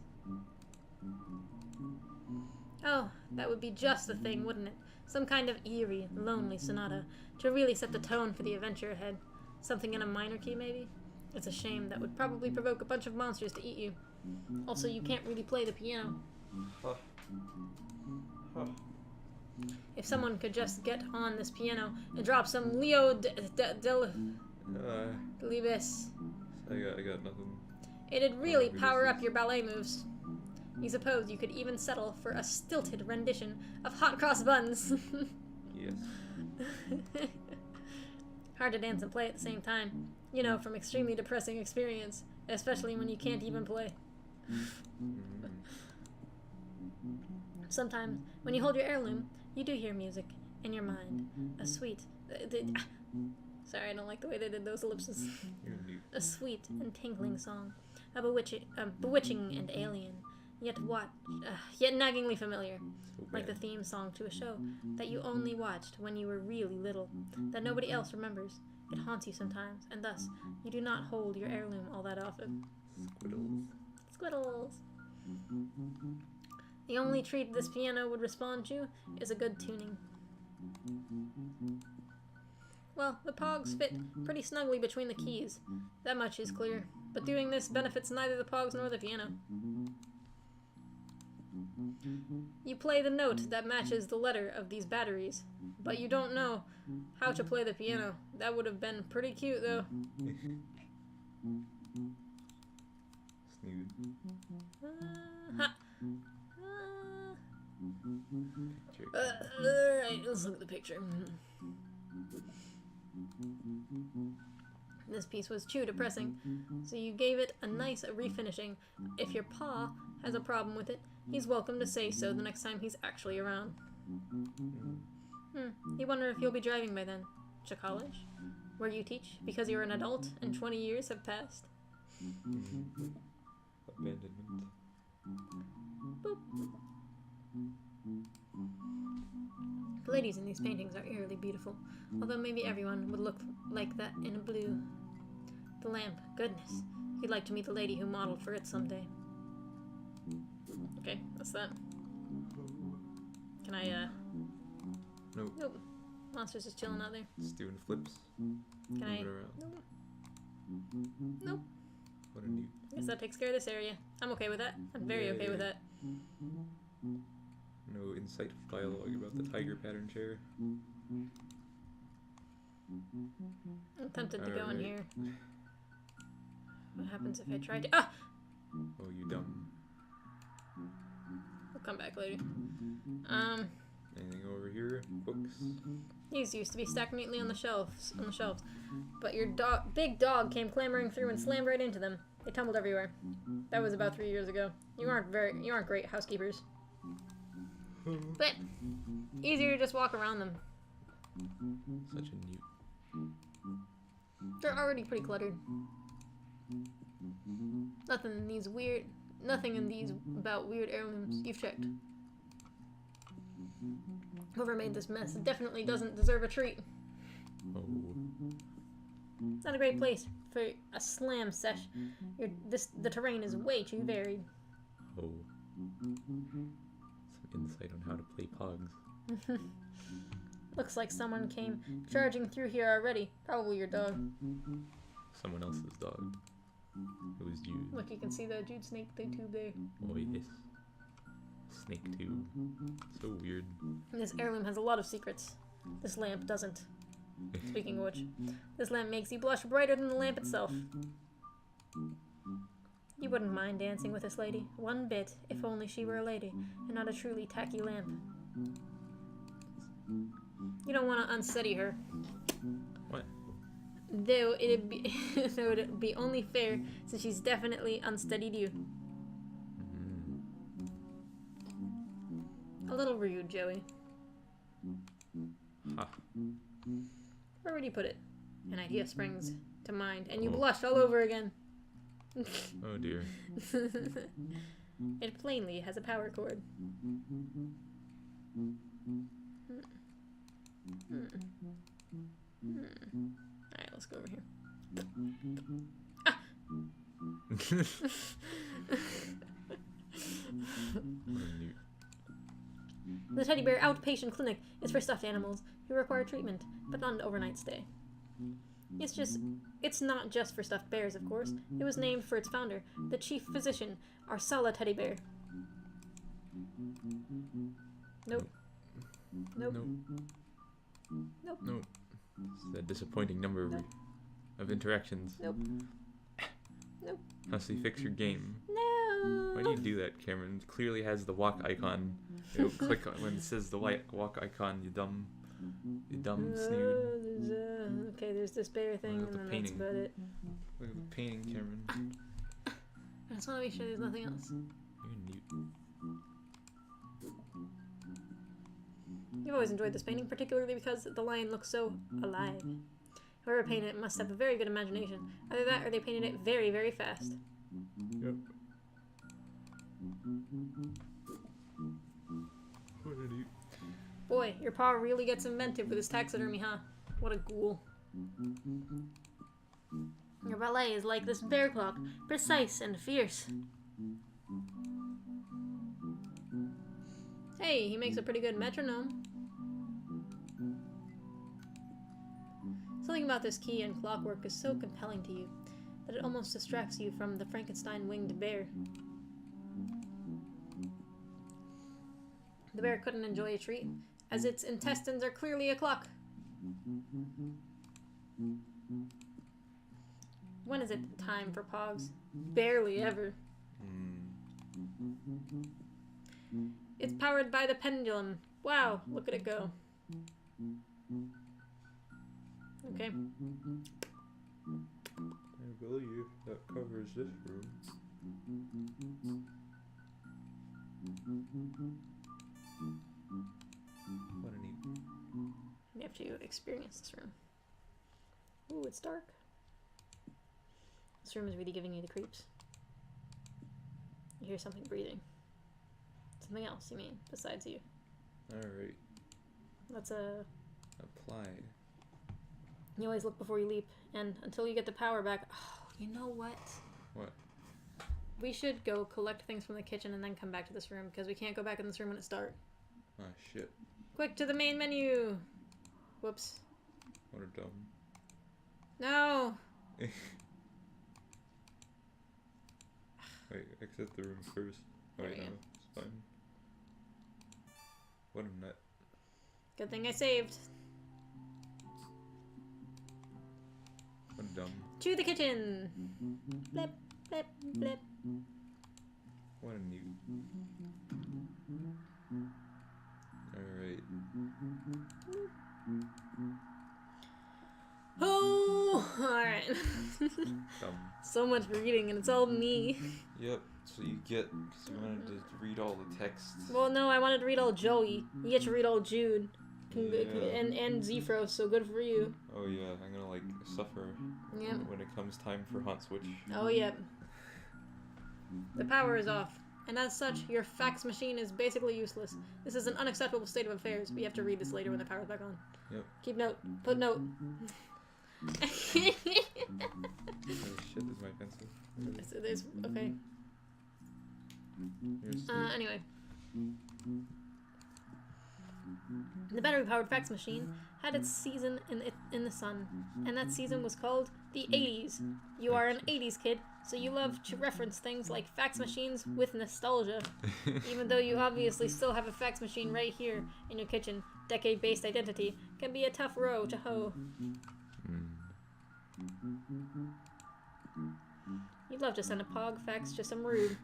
Oh, that would be just the thing, wouldn't it? Some kind of eerie, lonely sonata to really set the tone for the adventure ahead. Something in a minor key, maybe? It's a shame. That would probably provoke a bunch of monsters to eat you. Also, you can't really play the piano. If someone could just get on this piano and drop some Leo Delibes. I got nothing. It'd really power up your ballet moves. You suppose you could even settle for a stilted rendition of Hot Cross Buns. Yes. Hard to dance and play at the same time. You know, from extremely depressing experience, especially when you can't even play. Sometimes, when you hold your heirloom, you do hear music in your mind. A sweet... Sorry, I don't like the way they did those ellipses. A sweet and tingling song. A bewitching and alien. Yet naggingly familiar. So Like the theme song to a show that you only watched when you were really little. That nobody else remembers. It haunts you sometimes, and thus, you do not hold your heirloom all that often. Squiddles. Squiddles! The only treat this piano would respond to is a good tuning. Well, the pogs fit pretty snugly between the keys. That much is clear. But doing this benefits neither the pogs nor the piano. You play the note that matches the letter of these batteries, but you don't know how to play the piano. That would have been pretty cute, though. Snood. Alright, let's look at the picture. This piece was too depressing, so you gave it a nice refinishing. If your pa has a problem with it, he's welcome to say so the next time he's actually around. You wonder if you'll be driving by then. To college? Where you teach? Because you're an adult and 20 years have passed? Abandonment. Boop. The ladies in these paintings are eerily beautiful, although maybe everyone would look like that in a blue. The lamp, goodness. You'd like to meet the lady who modeled for it someday. Okay, what's that? Can I, Nope. Nope. Monster's just chilling out there. It's doing flips. Can I? Moving around. Nope. Nope. What a newt. Guess that takes care of this area. I'm okay with that. I'm very okay with that. No insightful dialogue about the tiger pattern chair. Tempted to go in Alright. here. What happens if I try to... Ah! Oh, you dumb. We'll come back later. Anything over here? Books? These used to be stacked neatly on the shelves. But your big dog came clambering through and slammed right into them. They tumbled everywhere. That was about 3 years ago. You aren't great housekeepers. But easier to just walk around them. Such a newt. They're already pretty cluttered. Nothing in these about weird heirlooms. You've checked. Whoever made this mess definitely doesn't deserve a treat. Oh. Not a great place for a slam sesh. The terrain is way too varied. Oh. Some insight on how to play pogs. Looks like someone came charging through here already. Probably your dog. Someone else's dog. It was you. Look, you can see the Jude snake tube there. Oh, yes. Snake tube. So weird. This heirloom has a lot of secrets. This lamp doesn't. Speaking of which, this lamp makes you blush brighter than the lamp itself. You wouldn't mind dancing with this lady. One bit, if only she were a lady, and not a truly tacky lamp. You don't want to unsteady her. What? Though it'd be only fair, since she's definitely unsteadied you. A little rude, Joey. Ha. Where would you put it? An idea springs to mind, and you blush all over again. Oh dear. It plainly has a power cord. Alright, let's go over here. Ah! What a newt. The teddy bear outpatient clinic is for stuffed animals who require treatment, but not an overnight stay. It's not just for stuffed bears, of course. It was named for its founder, the chief physician, Arsala Teddy Bear. Nope. Nope. Nope. Nope. It's a disappointing number of interactions. Nope. Nope. Honestly, fix your game. No. Why do you do that, Cameron? It clearly has the walk icon. You don't click on when it says the white walk icon, you dumb snood. There's this bear thing, Look at and the then painting. that's about it. Look at the painting, Cameron. I just want to make sure there's nothing else. You're a newt. You've always enjoyed this painting, particularly because the lion looks so alive. Whoever painted it must have a very good imagination. Either that or they painted it very, very fast. Yep. What a newt. Boy, your paw really gets inventive with his taxidermy, huh? What a ghoul. Your ballet is like this bear clock, precise and fierce. Hey, he makes a pretty good metronome. Something about this key and clockwork is so compelling to you that it almost distracts you from the Frankenstein winged bear. The bear couldn't enjoy a treat, as its intestines are clearly a clock. When is it time for pogs? Barely ever. It's powered by the pendulum. Wow, look at it go. Okay. I believe that covers this room. What a newt. We have to experience this room. Ooh, it's dark. This room is really giving you the creeps. You hear something breathing. Something else, you mean, besides you. Alright. Let's, Apply. You always look before you leap, and until you get the power back... Oh, you know what? What? We should go collect things from the kitchen and then come back to this room, because we can't go back in this room when it's dark. Ah, shit. Quick, to the main menu! Whoops. What a dumb. No! Wait, exit the room first. Oh, There wait, we no, go. it's fine. What a nut. Good thing I saved. Dumb. To the kitchen. Blip, blip, blip. What a newt. Alright. Oh, alright. Dumb. So much reading, and it's all me. Yep, so you get, because you wanted to read all the text. Well, no, I wanted to read all Joey. You get to read all Jude. Yeah. And Zephyros, so good for you. Oh yeah, I'm gonna like suffer Yep. when it comes time for Hunt Switch. Oh, yep. The power is off, and as such, your fax machine is basically useless. This is an unacceptable state of affairs. We have to read this later when the power's back on. Yep. Keep note. Put note. Oh shit, is my pencil? There's, okay. Here's Anyway. The battery-powered fax machine had its season in the sun, and that season was called the 80s. You are an 80s kid, so you love to reference things like fax machines with nostalgia. Even though you obviously still have a fax machine right here in your kitchen, decade-based identity can be a tough row to hoe. You'd love to send a pog fax to some rube,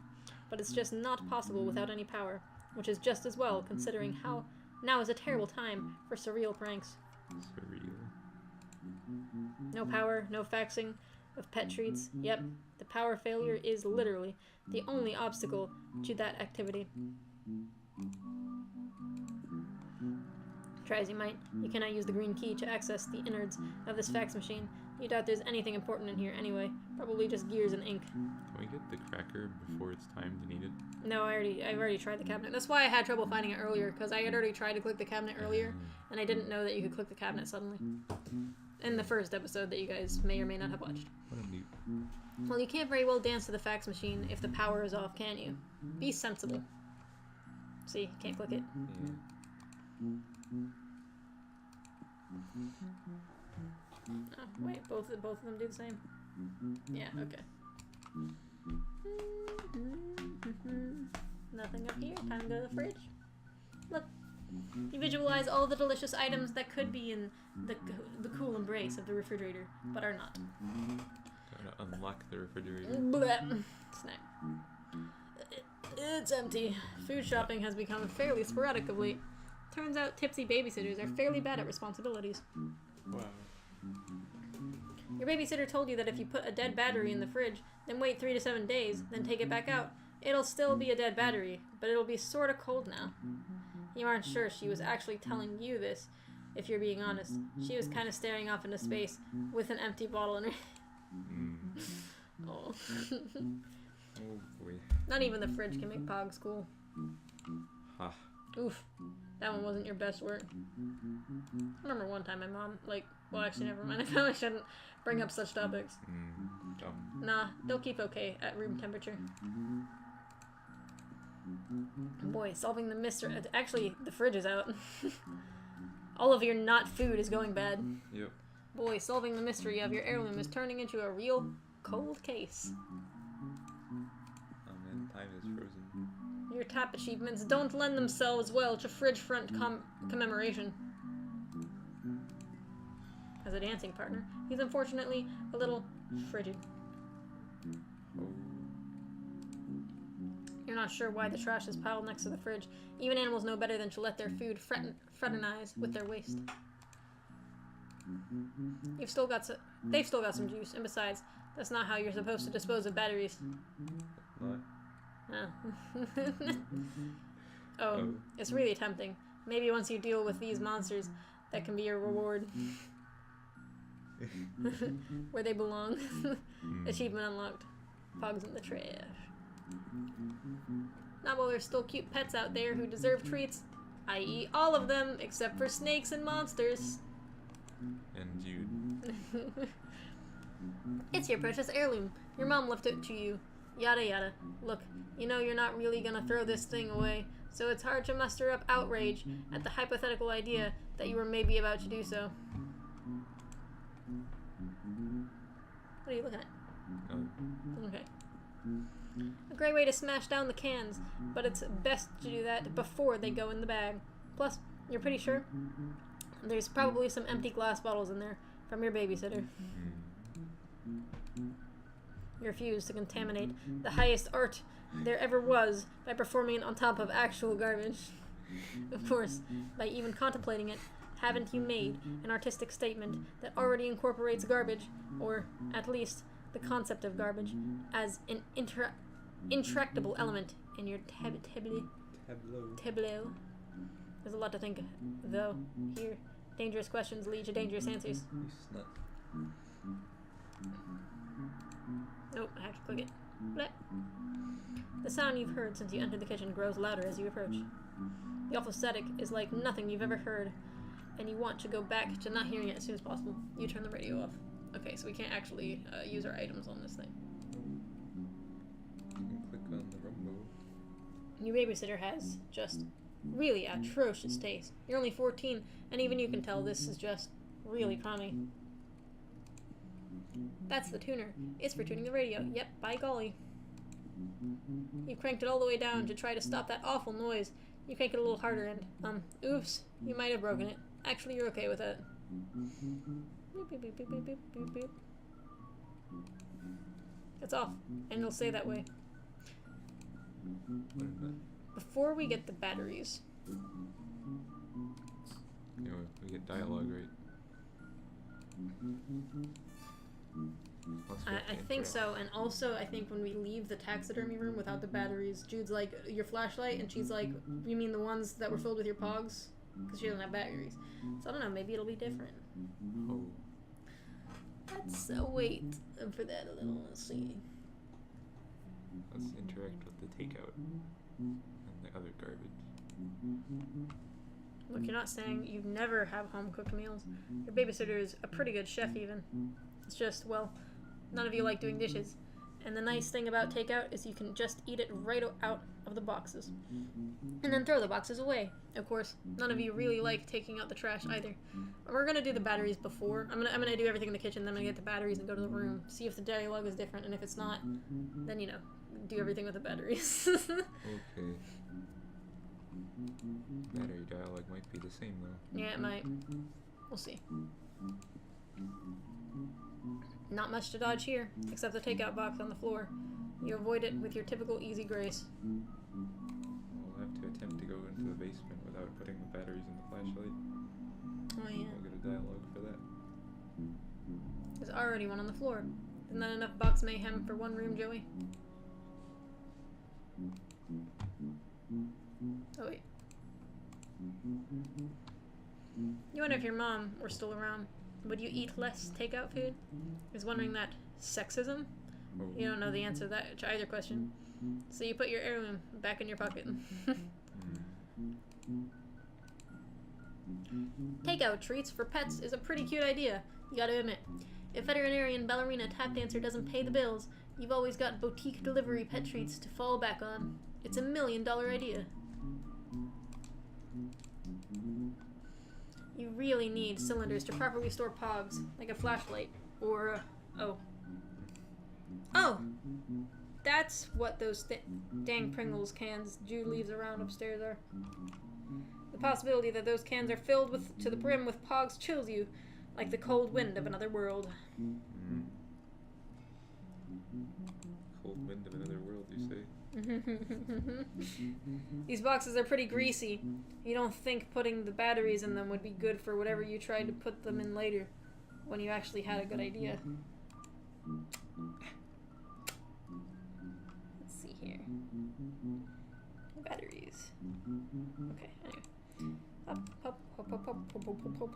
but it's just not possible without any power, which is just as well considering how now is a terrible time for surreal pranks. surreal. No power, no faxing of pet treats. Yep, the power failure is literally the only obstacle to that activity. Try as you might, you cannot use the green key to access the innards of this fax machine. You doubt there's anything important in here anyway. Probably just gears and ink. Can we get the cracker before it's time to need it? No, I've already tried the cabinet. That's why I had trouble finding it earlier, because I had already tried to click the cabinet earlier, and I didn't know that you could click the cabinet suddenly. In the first episode that you guys may or may not have watched. What a newt. Well, you can't very well dance to the fax machine if the power is off, can you? Be sensible. See, can't click it. Yeah. Oh, wait, both of them do the same? Yeah, okay. Nothing up here. Time to go to the fridge. Look. You visualize all the delicious items that could be in the cool embrace of the refrigerator, but are not. Gotta unlock the refrigerator. Blech. Snack. It's empty. Food shopping has become fairly sporadic of late. Turns out tipsy babysitters are fairly bad at responsibilities. Wow. Your babysitter told you that if you put a dead battery in the fridge, then wait 3 to 7 days, then take it back out, it'll still be a dead battery, but it'll be sorta cold now. You aren't sure she was actually telling you this, if you're being honest. She was kind of staring off into space with an empty bottle in her. Oh. Oh boy. Not even the fridge can make pogs cool. Ha. Oof. That one wasn't your best work. I remember one time my mom, well, actually, never mind. I probably shouldn't bring up such topics. Dumb. Nah, they'll keep okay at room temperature. Boy, solving the mystery. Actually, the fridge is out. All of your not food is going bad. Yep. Boy, solving the mystery of your heirloom is turning into a real cold case. Oh man, time is frozen. Your top achievements don't lend themselves well to fridge front commemoration. As a dancing partner, he's unfortunately a little frigid. Oh. You're not sure why the trash is piled next to the fridge. Even animals know better than to let their food fraternize with their waste. They've still got some juice, and besides, that's not how you're supposed to dispose of batteries. What? Oh. Oh, it's really tempting. Maybe once you deal with these monsters, that can be your reward. Where they belong. Achievement unlocked. Pogs in the trash. Not while there's still cute pets out there who deserve treats, i.e. all of them, except for snakes and monsters. And Jude. It's your precious heirloom. Your mom left it to you. Yada yada. Look, you know you're not really gonna throw this thing away, so it's hard to muster up outrage at the hypothetical idea that you were maybe about to do so. What are you looking at? Oh. Okay. A great way to smash down the cans, but it's best to do that before they go in the bag. Plus, you're pretty sure there's probably some empty glass bottles in there from your babysitter. You refuse to contaminate the highest art there ever was by performing it on top of actual garbage. Of course, by even contemplating it, haven't you made an artistic statement that already incorporates garbage, or, at least, the concept of garbage, as an intractable element in your tableau? There's a lot to think, though, here. Dangerous questions lead to dangerous answers. Snut. Nope, I have to click it. Bleh. The sound you've heard since you entered the kitchen grows louder as you approach. The awful static is like nothing you've ever heard, and you want to go back to not hearing it as soon as possible. You turn the radio off. Okay, so we can't actually use our items on this thing. You can click on the remote. Your babysitter has just really atrocious taste. You're only 14, and even you can tell this is just really crummy. That's the tuner. It's for tuning the radio. Yep, by golly. You cranked it all the way down to try to stop that awful noise. You crank it a little harder and, oops, you might have broken it. Actually, you're okay with it. Boop, boop, boop, boop, boop, boop, boop, boop. It's off, and it'll stay that way. What is that? Before we get the batteries. You know, we get dialogue, right? I think so, and also I think when we leave the taxidermy room without the batteries, Jude's like, your flashlight, and she's like, you mean the ones that were filled with your pogs? Because she doesn't have batteries. So I don't know, maybe it'll be different. Oh. Let's wait for that a little, let's see. Let's interact with the takeout and the other garbage. Look, you're not saying you never have home-cooked meals. Your babysitter is a pretty good chef, even. It's just, well, none of you like doing dishes. And the nice thing about takeout is you can just eat it right out of the boxes. And then throw the boxes away. Of course, none of you really like taking out the trash either. We're gonna do the batteries before. I'm gonna do everything in the kitchen, then I'm gonna get the batteries and go to the room. See if the dialogue is different, and if it's not, then, you know, do everything with the batteries. Okay. Battery dialogue might be the same, though. Yeah, it might. We'll see. Not much to dodge here, except the takeout box on the floor. You avoid it with your typical easy grace. We'll have to attempt to go into the basement without putting the batteries in the flashlight. Oh yeah. We'll get a dialogue for that. There's already one on the floor. Isn't that enough box mayhem for one room, Joey? Oh wait. You wonder if your mom were still around. Would you eat less takeout food? I was wondering that. Sexism? Oh. You don't know the answer to either question. So you put your heirloom back in your pocket. Takeout treats for pets is a pretty cute idea, you gotta admit. If veterinarian ballerina tap dancer doesn't pay the bills, you've always got boutique delivery pet treats to fall back on. It's $1 million idea. You really need cylinders to properly store pogs, like a flashlight, or oh! That's what those dang Pringles cans Jude leaves around upstairs are. The possibility that those cans are filled to the brim with pogs chills you, like the cold wind of another world. Cold wind of another world, you say? These boxes are pretty greasy. You don't think putting the batteries in them would be good for whatever you tried to put them in later, when you actually had a good idea. Let's see here. Batteries. Okay, anyway. Up, up, up, up, up, up, up, up, up.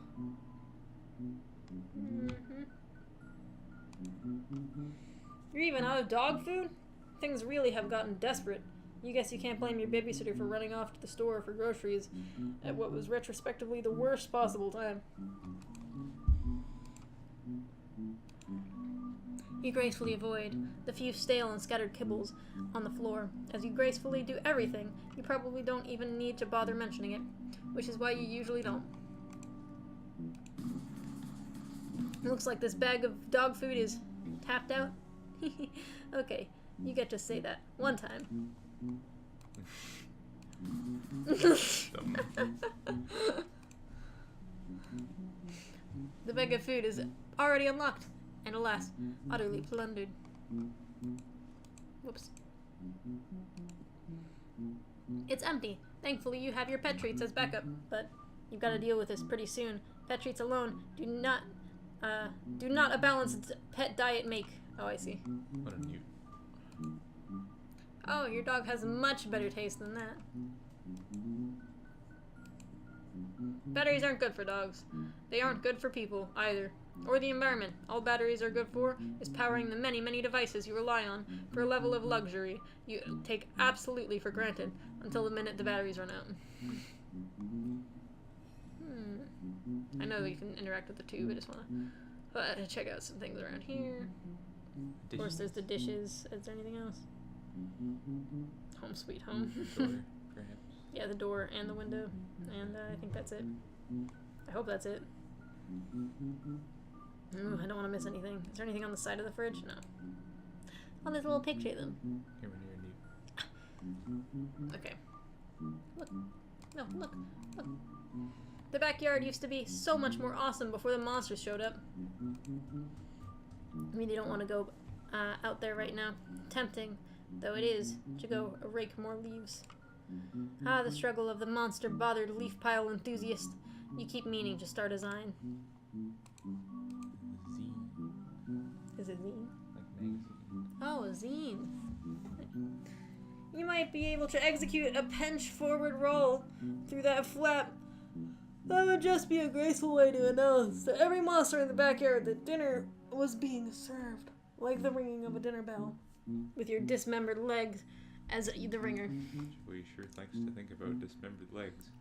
You're even out of dog food? Things really have gotten desperate. You guess you can't blame your babysitter for running off to the store for groceries at what was retrospectively the worst possible time. You gracefully avoid the few stale and scattered kibbles on the floor. As you gracefully do everything, you probably don't even need to bother mentioning it, which is why you usually don't. It looks like this bag of dog food is tapped out. Okay, you get to say that one time. The bag of food is already unlocked, and alas, utterly plundered. Whoops. It's empty. Thankfully, you have your pet treats as backup, but you've got to deal with this pretty soon. Pet treats alone do not a balanced pet diet make. Oh, I see. What a new. Oh, your dog has much better taste than that. Batteries aren't good for dogs. They aren't good for people, either. Or the environment. All batteries are good for is powering the many, many devices you rely on for a level of luxury you take absolutely for granted until the minute the batteries run out. I know that you can interact with the tube, I just want to check out some things around here. Of course, there's the dishes. Is there anything else? Home sweet home. Door, perhaps. Yeah, the door and the window. And I think that's it. I hope that's it. Ooh, I don't want to miss anything. Is there anything on the side of the fridge? No. Oh, there's a little picture of them. Here when you're new. Okay. Look. No, look. Look. The backyard used to be so much more awesome before the monsters showed up. I mean, they don't want to go out there right now. Tempting, though it is, to go rake more leaves. Ah, the struggle of the monster-bothered leaf pile enthusiast. You keep meaning to start a zine. Zine. Is it zine? Like magazine. Oh, a zine. You might be able to execute a pinch forward roll through that flap. That would just be a graceful way to announce to every monster in the backyard that dinner was being served, like the ringing of a dinner bell, with your dismembered legs as the ringer. Joey sure likes to think about dismembered legs.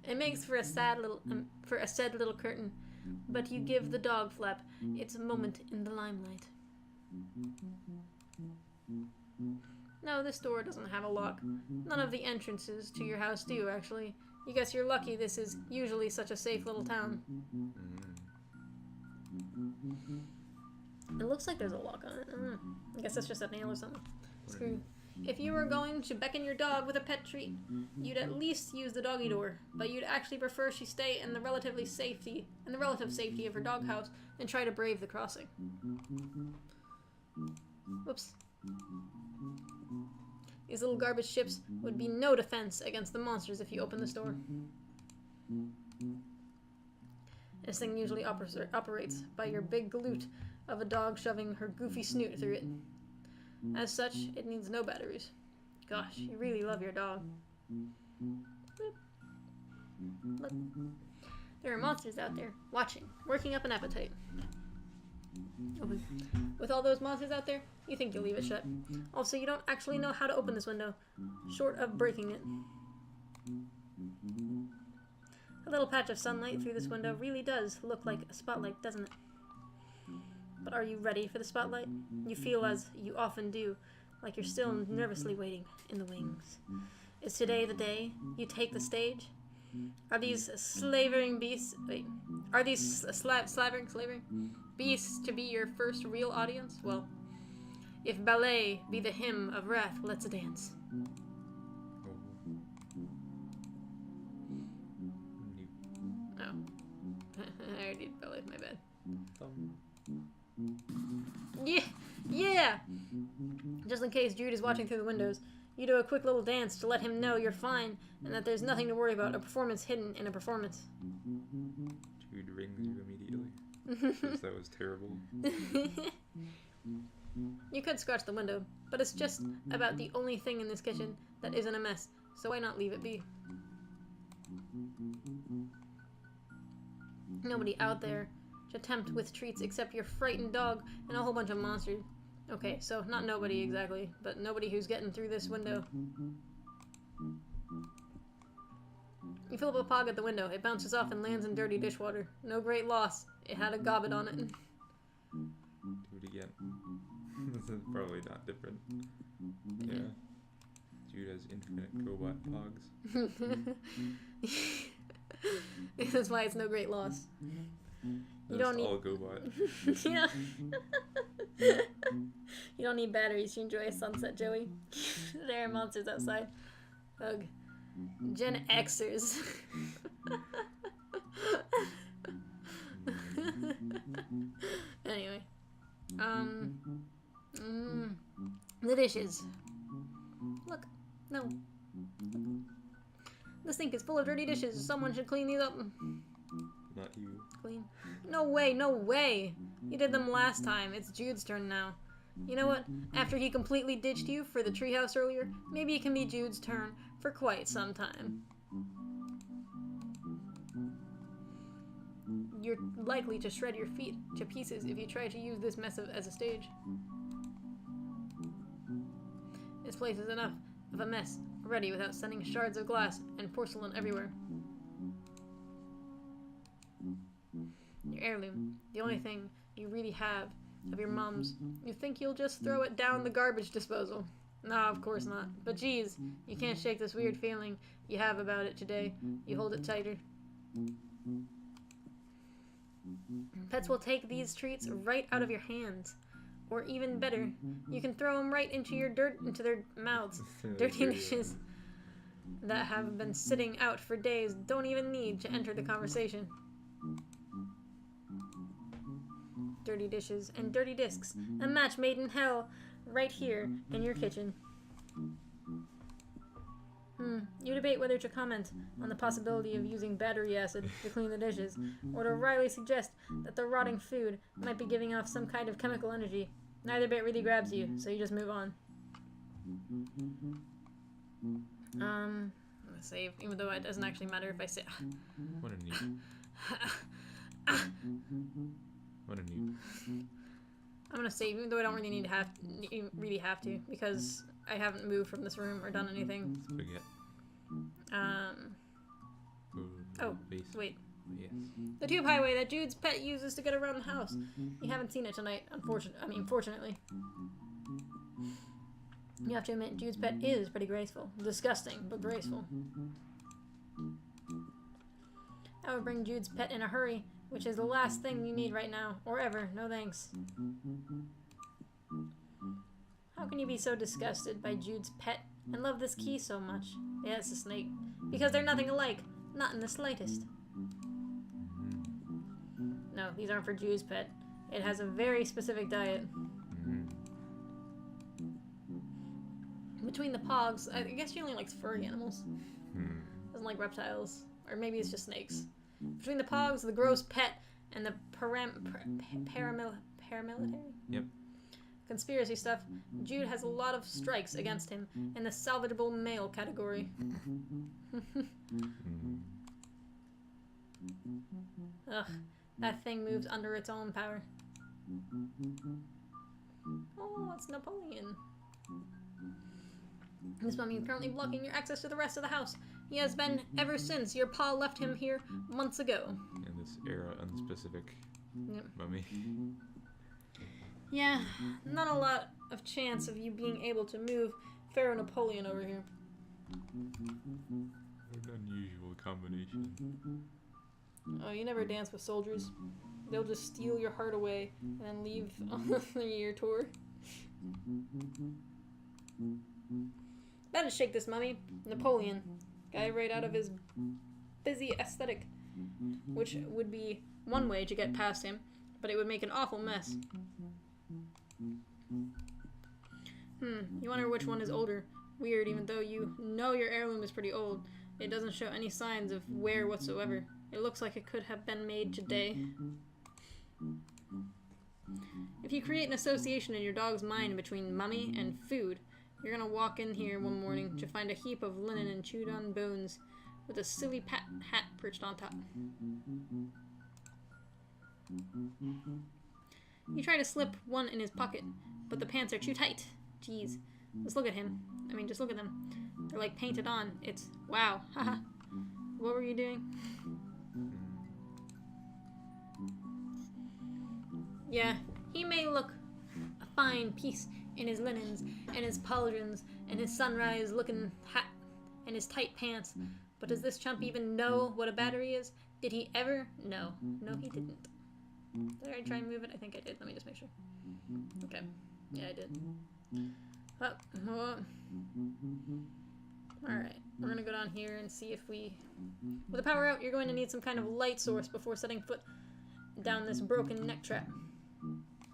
It makes for a sad little curtain, but you give the dog flap its moment in the limelight. No, this door doesn't have a lock. None of the entrances to your house do, actually. You guess you're lucky this is usually such a safe little town. It looks like there's a lock on it. I don't know. I guess that's just a nail or something. Screw. If you were going to beckon your dog with a pet treat, you'd at least use the doggy door, but you'd actually prefer she stay in the relative safety of her doghouse than try to brave the crossing. Whoops. These little garbage ships would be no defense against the monsters if you open this door. This thing usually operates by your big glute of a dog shoving her goofy snoot through it. As such, it needs no batteries. Gosh, you really love your dog. Look. There are monsters out there, watching, working up an appetite. With all those monsters out there, you think you'll leave it shut. Also, you don't actually know how to open this window, short of breaking it. A little patch of sunlight through this window really does look like a spotlight, doesn't it? But are you ready for the spotlight? You feel, as you often do, like you're still nervously waiting in the wings. Is today the day you take the stage? Are these slavering beasts... Wait. Are these slavering beasts to be your first real audience? Well, if ballet be the hymn of wrath, let's dance. Oh. I already did ballet, my bad. Yeah! Just in case Jude is watching through the windows, you do a quick little dance to let him know you're fine and that there's nothing to worry about, a performance hidden in a performance. Jude rings you immediately. Because that was terrible. You could scratch the window, but it's just about the only thing in this kitchen that isn't a mess, so why not leave it be? Nobody out there to tempt with treats except your frightened dog and a whole bunch of monsters. Okay, so not nobody exactly, but nobody who's getting through this window. You fill up a pog at the window. It bounces off and lands in dirty dishwater. No great loss. It had a gobbet on it. Do it again. This is probably not different. Yeah. Jude has infinite cobot pogs. That's why it's no great loss. You don't need... all GoBot. Yeah. You don't need batteries to enjoy a sunset, Joey. There are monsters outside. Ugh. Gen Xers. Anyway. Mmm. The dishes. Look. No. The sink is full of dirty dishes. Someone should clean these up. Not you. Clean. No way, no way. You did them last time. It's Jude's turn now. You know what? After he completely ditched you for the treehouse earlier, maybe it can be Jude's turn for quite some time. You're likely to shred your feet to pieces if you try to use this mess as a stage. This place is enough of a mess already without sending shards of glass and porcelain everywhere. Your heirloom, the only thing you really have of your mom's. You think you'll just throw it down the garbage disposal? No, of course not. But geez, you can't shake this weird feeling you have about it today. You hold it tighter. Pets will take these treats right out of your hands. Or even better, you can throw them right into their mouths. Dirty dishes that have been sitting out for days don't even need to enter the conversation. Dirty dishes and dirty discs. A match made in hell right here in your kitchen. You debate whether to comment on the possibility of using battery acid to clean the dishes, or to wryly suggest that the rotting food might be giving off some kind of chemical energy. Neither bit really grabs you, so you just move on. I'm gonna save, even though it doesn't actually matter if I say. What a noob. What a noob. I'm gonna save, even though I don't really have to, because I haven't moved from this room or done anything. Spaghetti. Oh, wait. Yes. The tube highway that Jude's pet uses to get around the house. You haven't seen it tonight, fortunately. You have to admit, Jude's pet is pretty graceful. Disgusting, but graceful. I would bring Jude's pet in a hurry, which is the last thing you need right now, or ever. No thanks. How can you be so disgusted by Jude's pet and love this key so much? Yeah, it's a snake. Because they're nothing alike. Not in the slightest. No, these aren't for Jude's pet. It has a very specific diet. Between the pogs, I guess she only likes furry animals. Doesn't like reptiles. Or maybe it's just snakes. Between the pogs, the gross pet, and the paramilitary? Yep. Conspiracy stuff, Jude has a lot of strikes against him in the salvageable male category. Ugh, that thing moves under its own power. Oh, it's Napoleon. This mummy is currently blocking your access to the rest of the house. He has been ever since your pa left him here months ago. In this era unspecific mummy. Yeah, not a lot of chance of you being able to move Pharaoh Napoleon over here. An unusual combination. Oh, you never dance with soldiers. They'll just steal your heart away and then leave on the 3-year tour. Better shake this mummy. Napoleon. Guy right out of his busy aesthetic. Which would be one way to get past him, but it would make an awful mess. You wonder which one is older. Weird, even though you know your heirloom is pretty old. It doesn't show any signs of wear whatsoever. It looks like it could have been made today. If you create an association in your dog's mind between mummy and food, you're gonna walk in here one morning to find a heap of linen and chewed on bones with a silly hat perched on top. You try to slip one in his pocket, but the pants are too tight. Jeez. Just look at him. I mean, just look at them. They're like painted on. It's wow. Haha. What were you doing? Yeah, he may look a fine piece in his linens and his pauldrons and his sunrise-looking hat and his tight pants, but does this chump even know what a battery is? Did he ever? No. No, he didn't. Did I try and move it? I think I did. Let me just make sure. Okay. Yeah, I did. Well, alright. We're gonna go down here and see if we... With the power out, you're going to need some kind of light source before setting foot down this broken neck trap.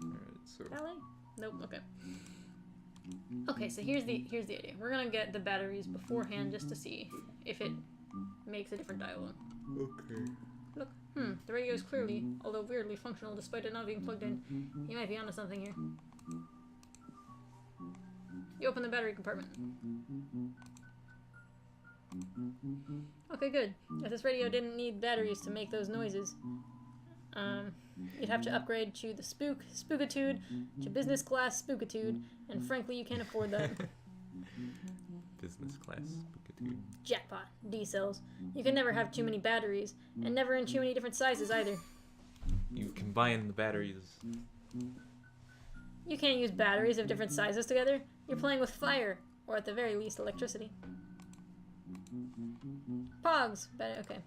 Alright, so... Ballet? Nope. Okay. Okay, so here's the idea. We're gonna get the batteries beforehand just to see if it makes a different dialogue. Okay. Look, the radio is clearly, although weirdly functional despite it not being plugged in. You might be onto something here. You open the battery compartment. Okay, good. If this radio didn't need batteries to make those noises, you'd have to upgrade to the spookitude, to business class spookitude, and frankly, you can't afford that. Business class spookitude. Jackpot. D-cells. You can never have too many batteries, and never in too many different sizes either. You combine the batteries. You can't use batteries of different sizes together. You're playing with fire, or at the very least, electricity. Pogs. Okay.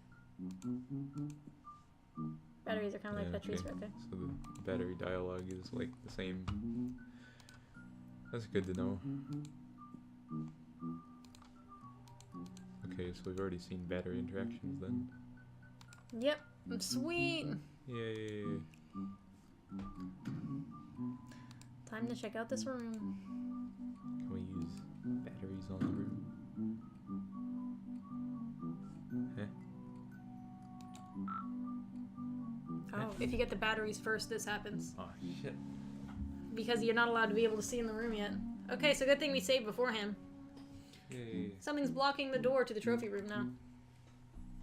Batteries are kind of like batteries, okay. So the battery dialogue is like the same. That's good to know. Okay, so we've already seen battery interactions then. Yep. Sweet. Yay. Time to check out this room. Can we use batteries on the room? Oh, if you get the batteries first, this happens. Oh, shit. Because you're not allowed to be able to see in the room yet. Okay, so good thing we saved beforehand. Yay. Something's blocking the door to the trophy room now.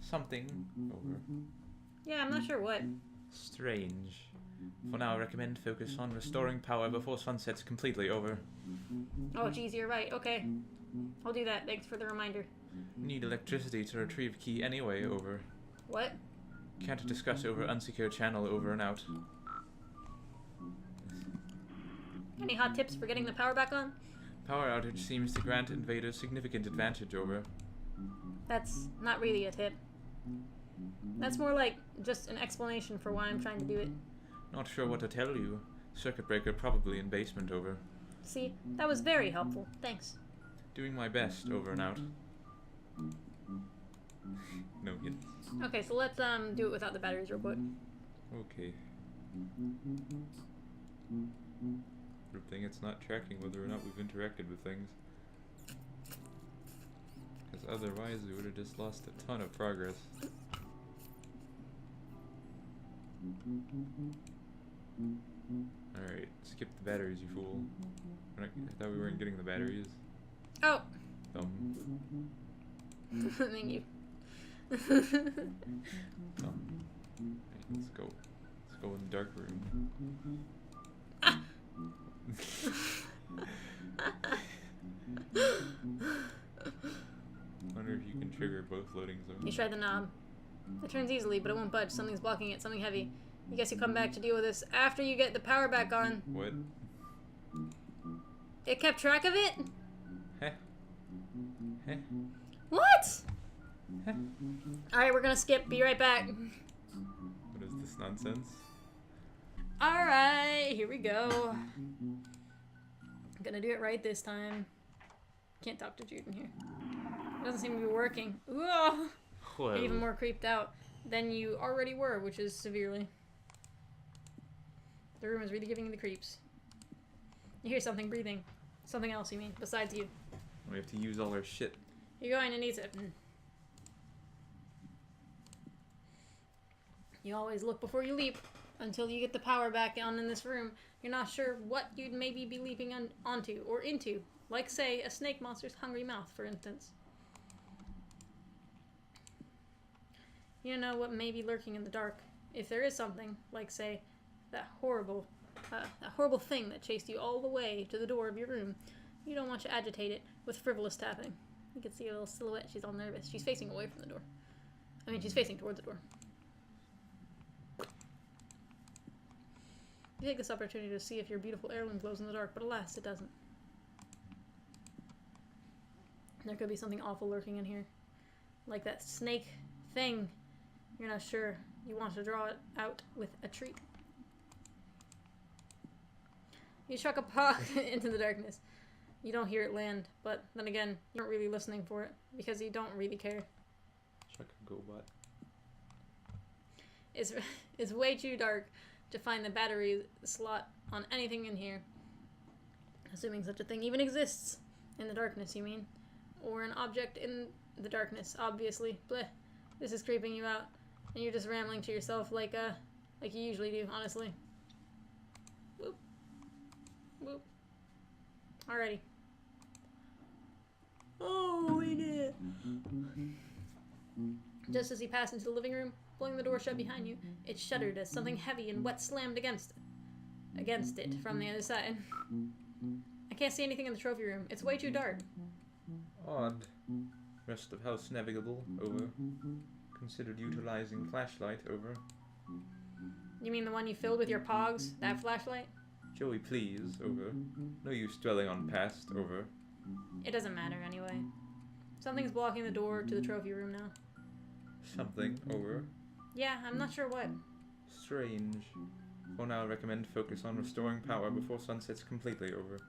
Something Over. Yeah, I'm not sure what. strange. For now, I recommend focus on restoring power before sunset's completely over. Oh, geez, you're right. Okay. I'll do that. Thanks for the reminder. Need electricity to retrieve key anyway, over. What? Can't discuss over unsecure channel, over and out. Any hot tips for getting the power back on? Power outage seems to grant invaders significant advantage, over. That's not really a tip. That's more like just an explanation for why I'm trying to do it. Not sure what to tell you. Circuit breaker probably in basement, over. See, that was very helpful. Thanks. Doing my best, over and out. No hits. Okay, so let's do it without the batteries real quick. Okay. Good thing it's not tracking whether or not we've interacted with things. Because otherwise we would have just lost a ton of progress. Alright, skip the batteries, you fool. I thought we weren't getting the batteries. Oh! Dumb. Thank you. Dumb. Right, let's go. Let's go in the dark room. Ah. Wonder if you can trigger both loading zones. You try the knob. It turns easily, but it won't budge. Something's blocking it, something heavy. You guess you come back to deal with this after you get the power back on. What? It kept track of it? Heh. Heh. What? Heh. Alright, we're gonna skip. Be right back. What is this nonsense? Alright, here we go. I'm gonna do it right this time. Can't talk to Jude in here. It doesn't seem to be working. Ooh, Whoa. you're even more creeped out than you already were, which is severely. The room is really giving you the creeps. You hear something breathing. Something else, you mean, besides you. We have to use all our shit. You're going to need it. You always look before you leap until you get the power back on in this room. You're not sure what you'd maybe be leaping onto or into. Like, say, a snake monster's hungry mouth, for instance. You don't know what may be lurking in the dark. If there is something, like, say, that horrible thing that chased you all the way to the door of your room, you don't want to agitate it with frivolous tapping. You can see a little silhouette. She's all nervous. She's facing away from the door. I mean, she's facing towards the door. You take this opportunity to see if your beautiful heirloom glows in the dark, but alas, it doesn't. There could be something awful lurking in here. Like that snake thing. You're not sure. You want to draw it out with a treat. You chuck a paw into the darkness. You don't hear it land, but then again, you aren't really listening for it, because you don't really care. Chuck a GoBot. It's way too dark to find the battery slot on anything in here. Assuming such a thing even exists. In the darkness, you mean? Or an object in the darkness, obviously. Bleh. This is creeping you out. And you're just rambling to yourself like you usually do, honestly. Whoop. Whoop. Alrighty. Oh, we did. Just as he passed into the living room, blowing the door shut behind you, it shuddered as something heavy and wet slammed against it from the other side. I can't see anything in the trophy room. It's way too dark. Odd. Rest of house navigable. Over. Considered utilizing flashlight. Over. You mean the one you filled with your pogs? That flashlight? Joey, please. Over. No use dwelling on past. Over. It doesn't matter anyway. Something's blocking the door to the trophy room now. Something. Over. Yeah, I'm not sure what. Strange. For now, I recommend focus on restoring power before sun sets completely. Over.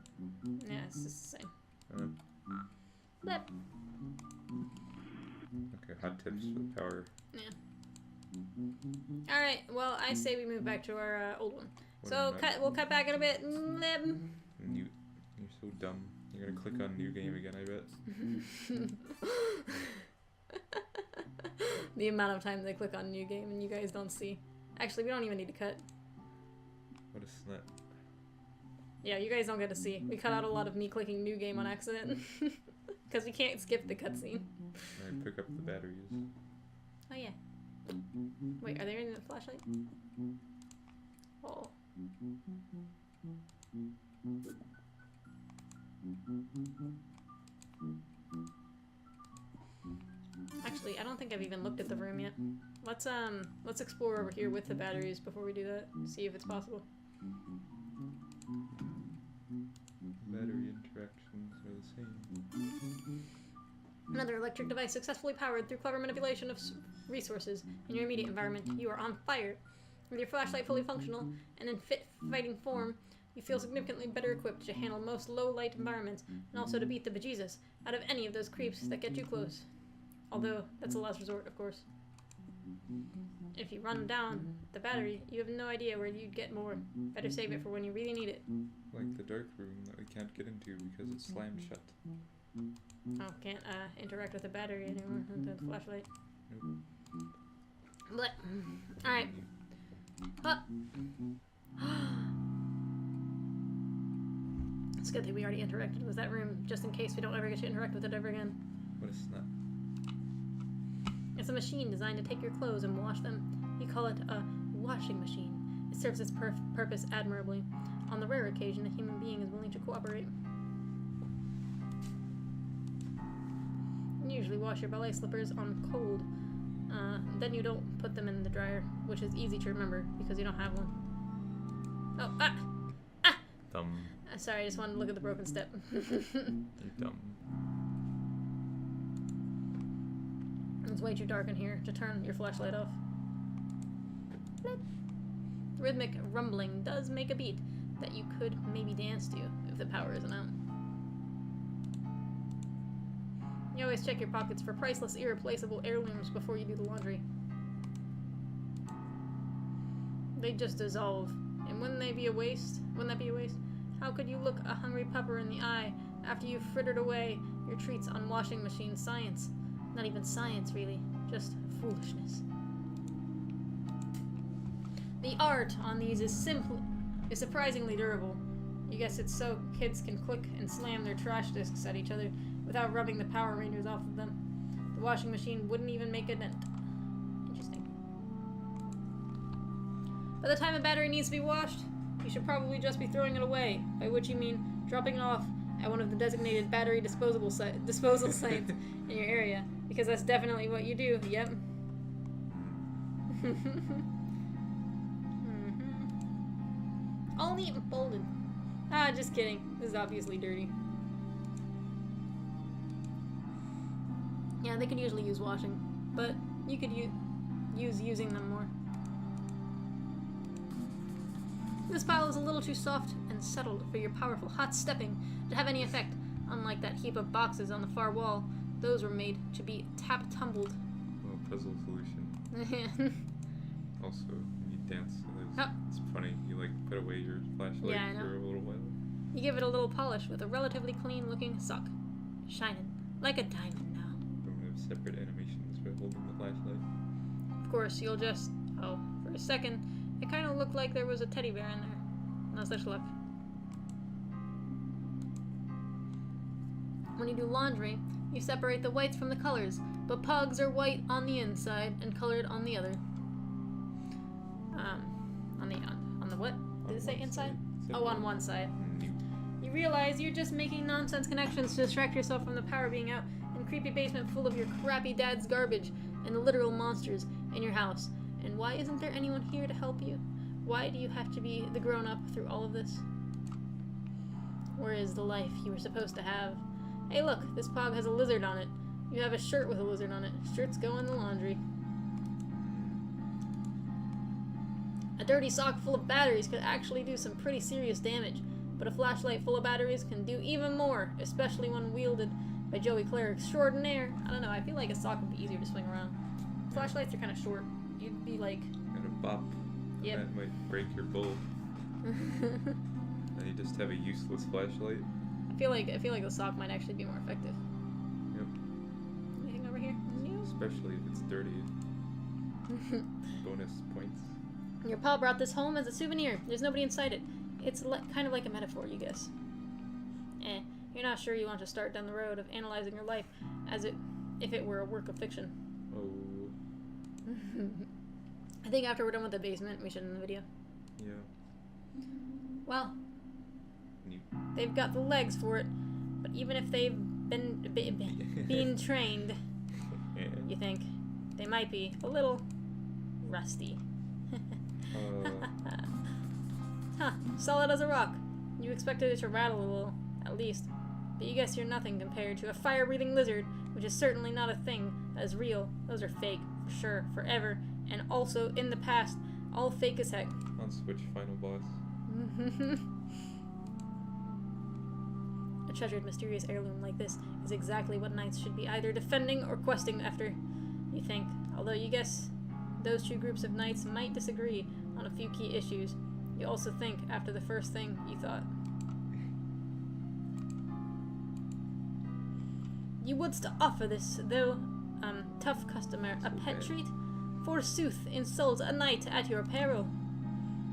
Yeah, it's just the same. Blip. Okay, hot tips for the power. Yeah. Alright, well, I say we move back to our old one. What So, am I- we'll cut back in a bit. Blip. You're so dumb. You're gonna click on new game again, I bet. The amount of time they click on new game and you guys don't see. Actually, we don't even need to cut. What is that? Yeah, you guys don't get to see. We cut out a lot of me clicking new game on accident. Because we can't skip the cutscene. I pick up the batteries. Oh, yeah. Wait, are they in the flashlight? Oh. Actually, I don't think I've even looked at the room yet. Let's explore over here with the batteries before we do that. See if it's possible. Battery interactions are the same. Another electric device successfully powered through clever manipulation of resources in your immediate environment. You are on fire. With your flashlight fully functional and in fit fighting form, you feel significantly better equipped to handle most low-light environments and also to beat the bejesus out of any of those creeps that get too close. Although, that's a last resort, of course. If you run down the battery, you have no idea where you'd get more. Better save it for when you really need it. Like the dark room that we can't get into because it's slammed shut. Oh, can't interact with the battery anymore with the flashlight. Nope. But, alright. It's good that we already interacted with that room, just in case we don't ever get to interact with it ever again. What is that? It's a machine designed to take your clothes and wash them. You call it a washing machine. It serves its purpose admirably. On the rare occasion, a human being is willing to cooperate. You usually wash your ballet slippers on cold. Then you don't put them in the dryer, which is easy to remember because you don't have one. Oh, Dumb. sorry, I just wanted to look at the broken step. You're dumb. It's way too dark in here to turn your flashlight off. Blip. Rhythmic rumbling does make a beat that you could maybe dance to if the power isn't out. You always check your pockets for priceless, irreplaceable heirlooms before you do the laundry. They just dissolve. And wouldn't they be a waste? Wouldn't that be a waste? How could you look a hungry pupper in the eye after you've frittered away your treats on washing machine science? Not even science, really. Just foolishness. The art on these is surprisingly durable. You guess it's so kids can click and slam their trash discs at each other without rubbing the Power Rangers off of them. The washing machine wouldn't even make a dent. Interesting. By the time a battery needs to be washed, you should probably just be throwing it away, by which you mean dropping it off at one of the designated battery disposal sites in your area, because that's definitely what you do. Yep. All neat and folded. Ah, just kidding. This is obviously dirty. Yeah, they could usually use washing, but you could use using them more. This pile is a little too soft and settled for your powerful hot stepping to have any effect, unlike that heap of boxes on the far wall. Those were made to be tap-tumbled. Well, puzzle solution. Also, when you dance, it's funny. You like put away your flashlight Yeah, I know. for a little while. You give it a little polish with a relatively clean-looking sock. Shining like a diamond now. I'm gonna have separate animations for holding the flashlight. Of course, you'll just... Oh, for a second, it kind of looked like there was a teddy bear in there. No such luck. When you do laundry, you separate the whites from the colors, but pogs are white on the inside and colored on the other. On the what? Did it say inside? Oh, on one side. You realize you're just making nonsense connections to distract yourself from the power being out and creepy basement full of your crappy dad's garbage and the literal monsters in your house. And why isn't there anyone here to help you? Why do you have to be the grown-up through all of this? Where is the life you were supposed to have? Hey look, this pog has a lizard on it. You have a shirt with a lizard on it. Shirts go in the laundry. A dirty sock full of batteries could actually do some pretty serious damage, but a flashlight full of batteries can do even more, especially when wielded by Joey Claire extraordinaire. I don't know, I feel like a sock would be easier to swing around. Flashlights are kind of short. You'd be like... And a bop. Yep. That might break your bulb. And you just have a useless flashlight. I feel like the sock might actually be more effective. Yep. Anything over here? No. Especially if it's dirty. Bonus points. Your pa brought this home as a souvenir. There's nobody inside it. It's kind of like a metaphor, you guess. You're not sure you want to start down the road of analyzing your life as if it were a work of fiction. Oh. I think after we're done with the basement, we should end the video. Yeah. Well, Neat. they've got the legs for it, but even if they've been trained, Yeah. you think they might be a little rusty. Huh, solid as a rock. You expected it to rattle a little, at least. But you guess you're nothing compared to a fire-breathing lizard, which is certainly not a thing that is real. Those are fake, for sure, forever, and also in the past, all fake as heck. On Switch Final Boss. A treasured, mysterious heirloom like this is exactly what knights should be either defending or questing after, you think. Although you guess those two groups of knights might disagree on a few key issues. You also think after the first thing you thought. You wouldst offer this, though, tough customer, a pet treat? Forsooth, insult a knight at your peril.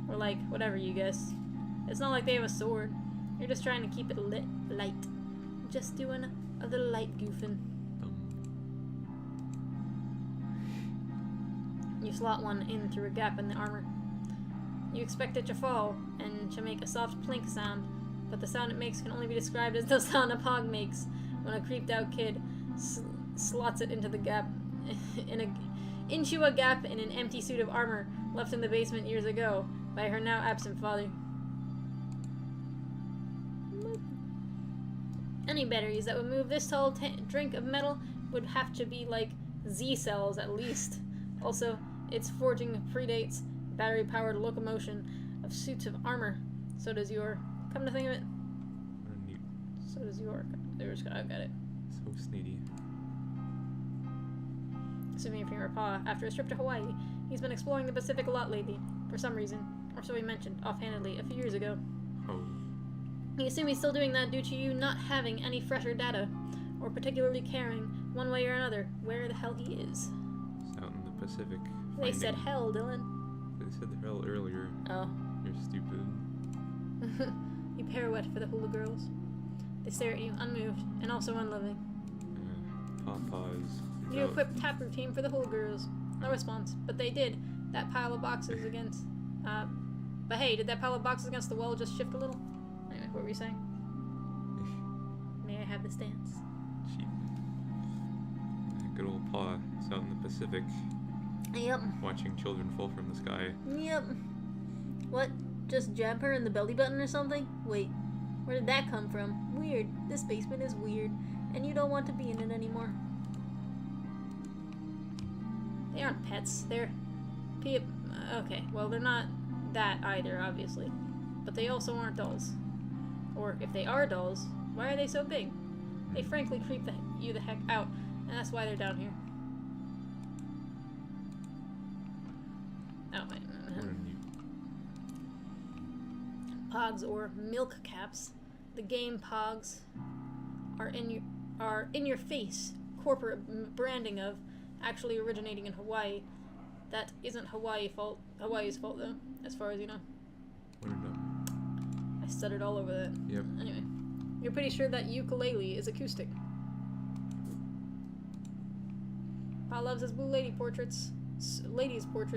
Or like, whatever you guess. It's not like they have a sword. You're just trying to keep it light. Just doing a little light goofing. You slot one in through a gap in the armor. You expect it to fall, and to make a soft plink sound, but the sound it makes can only be described as the sound a pog makes when a creeped out kid slots it into the gap, into a gap in an empty suit of armor left in the basement years ago by her now absent father. Any batteries that would move this tall drink of metal would have to be like Z cells at least. Also, its forging predates battery-powered locomotion of suits of armor. So does your... Come to think of it. Neat. So does your... I've got it. So sneaky. Assuming from your pa, after his trip to Hawaii, he's been exploring the Pacific a lot lately, for some reason. Or so he mentioned, offhandedly, a few years ago. Oh. You assume he's still doing that due to you not having any fresher data, or particularly caring, one way or another, where the hell he is. It's out in the Pacific. They said hell, Dylan. They said hell earlier. Oh. You're stupid. You pirouette for the hula girls. They stare at you, unmoved, and also unloving. Papa's. You equip tap routine for the hula girls. No response, but they did. That pile of boxes against... but hey, did that pile of boxes against the wall just shift a little? Anyway, what were you saying? May I have this dance? Cheap. Good old Pa. It's out in the Pacific. Yep. Watching children fall from the sky. Yep. What? Just jab her in the belly button or something? Wait, where did that come from? Weird. This basement is weird, and you don't want to be in it anymore. They aren't pets. They're... Okay, well, they're not that either, obviously. But they also aren't dolls. Or, if they are dolls, why are they so big? They frankly creep you the heck out, and that's why they're down here. Oh, wait. Pogs, or milk caps, the game pogs are in your face corporate branding of actually originating in Hawaii. That isn't Hawaii's fault though, as far as you know. What a dumb. I stuttered all over that. Yep. Anyway, you're pretty sure that ukulele is acoustic. Pa loves his blue ladies portraits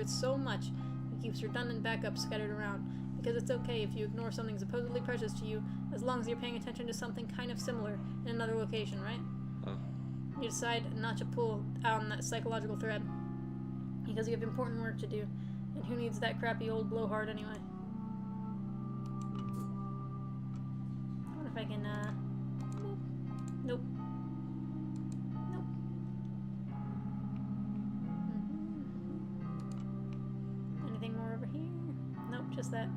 so much he keeps redundant backups scattered around, because it's okay if you ignore something supposedly precious to you as long as you're paying attention to something kind of similar in another location, right? Huh. You decide not to pull out on that psychological thread because you have important work to do, and who needs that crappy old blowhard anyway? I wonder if I can, nope. Anything more over here? Nope, just that.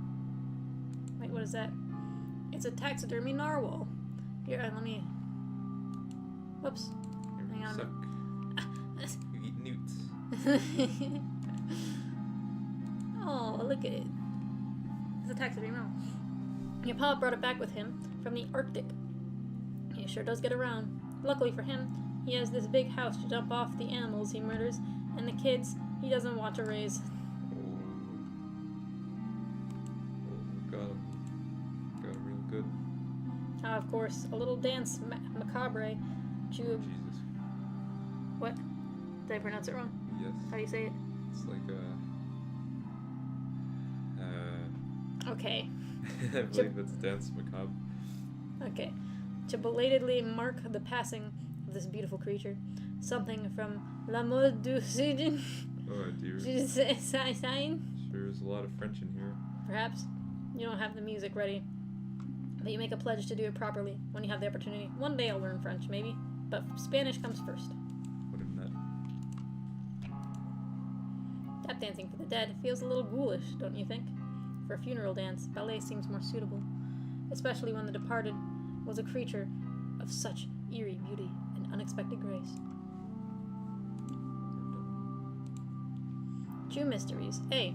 Wait, what is that? It's a taxidermy narwhal. Here, let me... Whoops. You Hang on. suck. You eat newts. Oh, look at it. It's a taxidermy narwhal. Your pa brought it back with him from the Arctic. He sure does get around. Luckily for him, he has this big house to dump off the animals he murders and the kids he doesn't want to raise. Got him real good. Ah, of course, a little dance macabre to... Jesus. What? Did I pronounce it wrong? Yes. How do you say it? It's like Okay. I believe it's dance macabre. Okay. To belatedly mark the passing of this beautiful creature, something from La Mode du Sud. Oh dear. Sign? Sure is a lot of French in here. Perhaps. You don't have the music ready. But you make a pledge to do it properly when you have the opportunity. One day I'll learn French, maybe. But Spanish comes first. What a nut. Tap dancing for the dead feels a little ghoulish, don't you think? For a funeral dance, ballet seems more suitable. Especially when the departed was a creature of such eerie beauty and unexpected grace. 2 mysteries. A.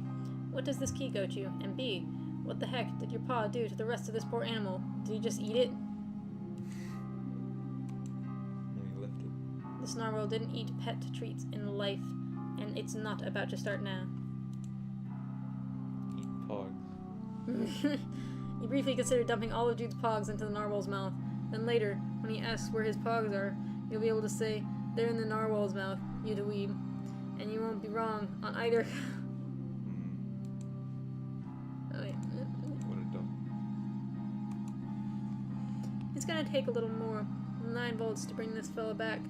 What does this key go to? And B. What the heck did your pa do to the rest of this poor animal? Did he just eat it? Let me lift it. This narwhal didn't eat pet treats in life, and it's not about to start now. Eat pogs. You briefly considered dumping all of Jude's pogs into the narwhal's mouth. Then later, when he asks where his pogs are, you'll be able to say, they're in the narwhal's mouth, you dweeb. And you won't be wrong on either. Oh, wait. What a dumb. It's gonna take a little more than 9 volts to bring this fella back.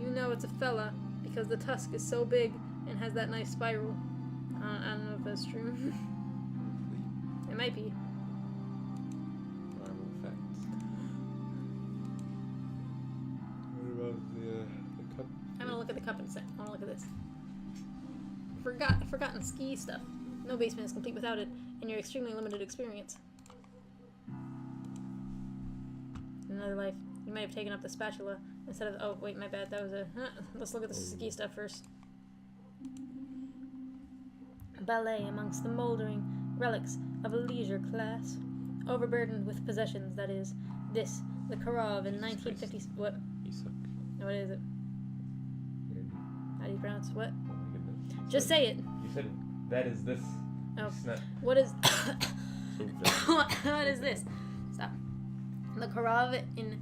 You know it's a fella because the tusk is so big and has that nice spiral. I don't know if that's true. It might be. Normal effects. What about the cup? I'm gonna look at the cup in a sec. I wanna look at this. Forgotten ski stuff. No basement is complete without it, in your extremely limited experience. In another life, you might have taken up the spatula instead of... Oh, wait, my bad. That was a... Let's look at the ski stuff first. Ballet amongst the moldering relics of a leisure class. Overburdened with possessions, that is. This, the Karov in 1950... What? You suck. What is it? How do you pronounce what? Oh my goodness. Just say it. You said that is this. Oh. It's not What is... So bad. What is this? Stop. The Karov in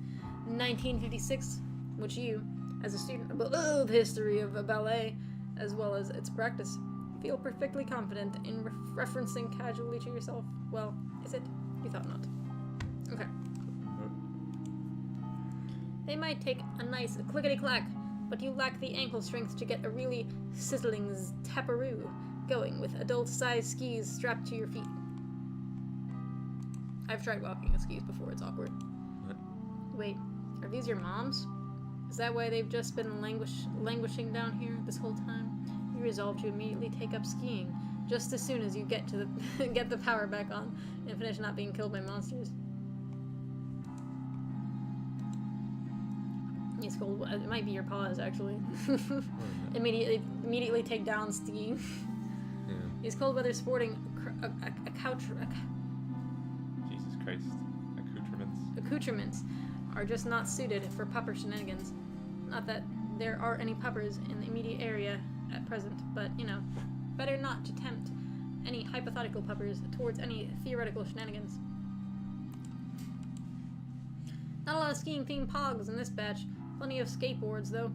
1956, which you, as a student of the history of ballet, as well as its practice, feel perfectly confident in referencing casually to yourself. Well, is it? You thought not. Okay. They might take a nice clickety-clack, but you lack the ankle strength to get a really sizzling taparoo going with adult-sized skis strapped to your feet. I've tried walking on skis before, it's awkward. What? Wait, are these your moms? Is that why they've just been languishing down here this whole time? You resolve to immediately take up skiing, just as soon as you get to the get the power back on and finish not being killed by monsters. He's cold. It might be your paws, actually. Immediately take down skiing. Yeah. He's cold weather sporting Jesus Christ. Accoutrements. accoutrements are just not suited for pupper shenanigans. Not that there are any puppers in the immediate area at present, but, you know, better not to tempt any hypothetical puppers towards any theoretical shenanigans. Not a lot of skiing-themed pogs in this batch. Plenty of skateboards, though.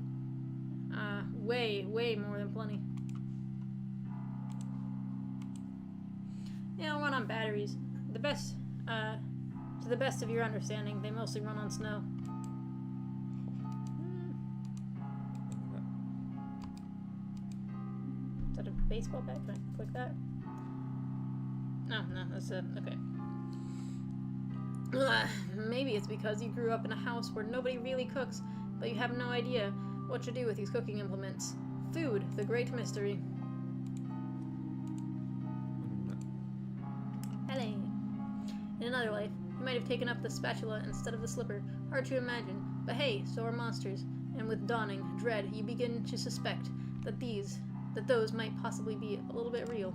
Way more than plenty. They don't run on batteries. To the best of your understanding, they mostly run on snow. Is that a baseball bat? Can I click that? No, that's it. Okay. Maybe it's because you grew up in a house where nobody really cooks, but you have no idea what to do with these cooking implements. Food, the great mystery. Hello. In another life, you might have taken up the spatula instead of the slipper. Hard to imagine, but hey, so are monsters. And with dawning dread, you begin to suspect that those might possibly be a little bit real.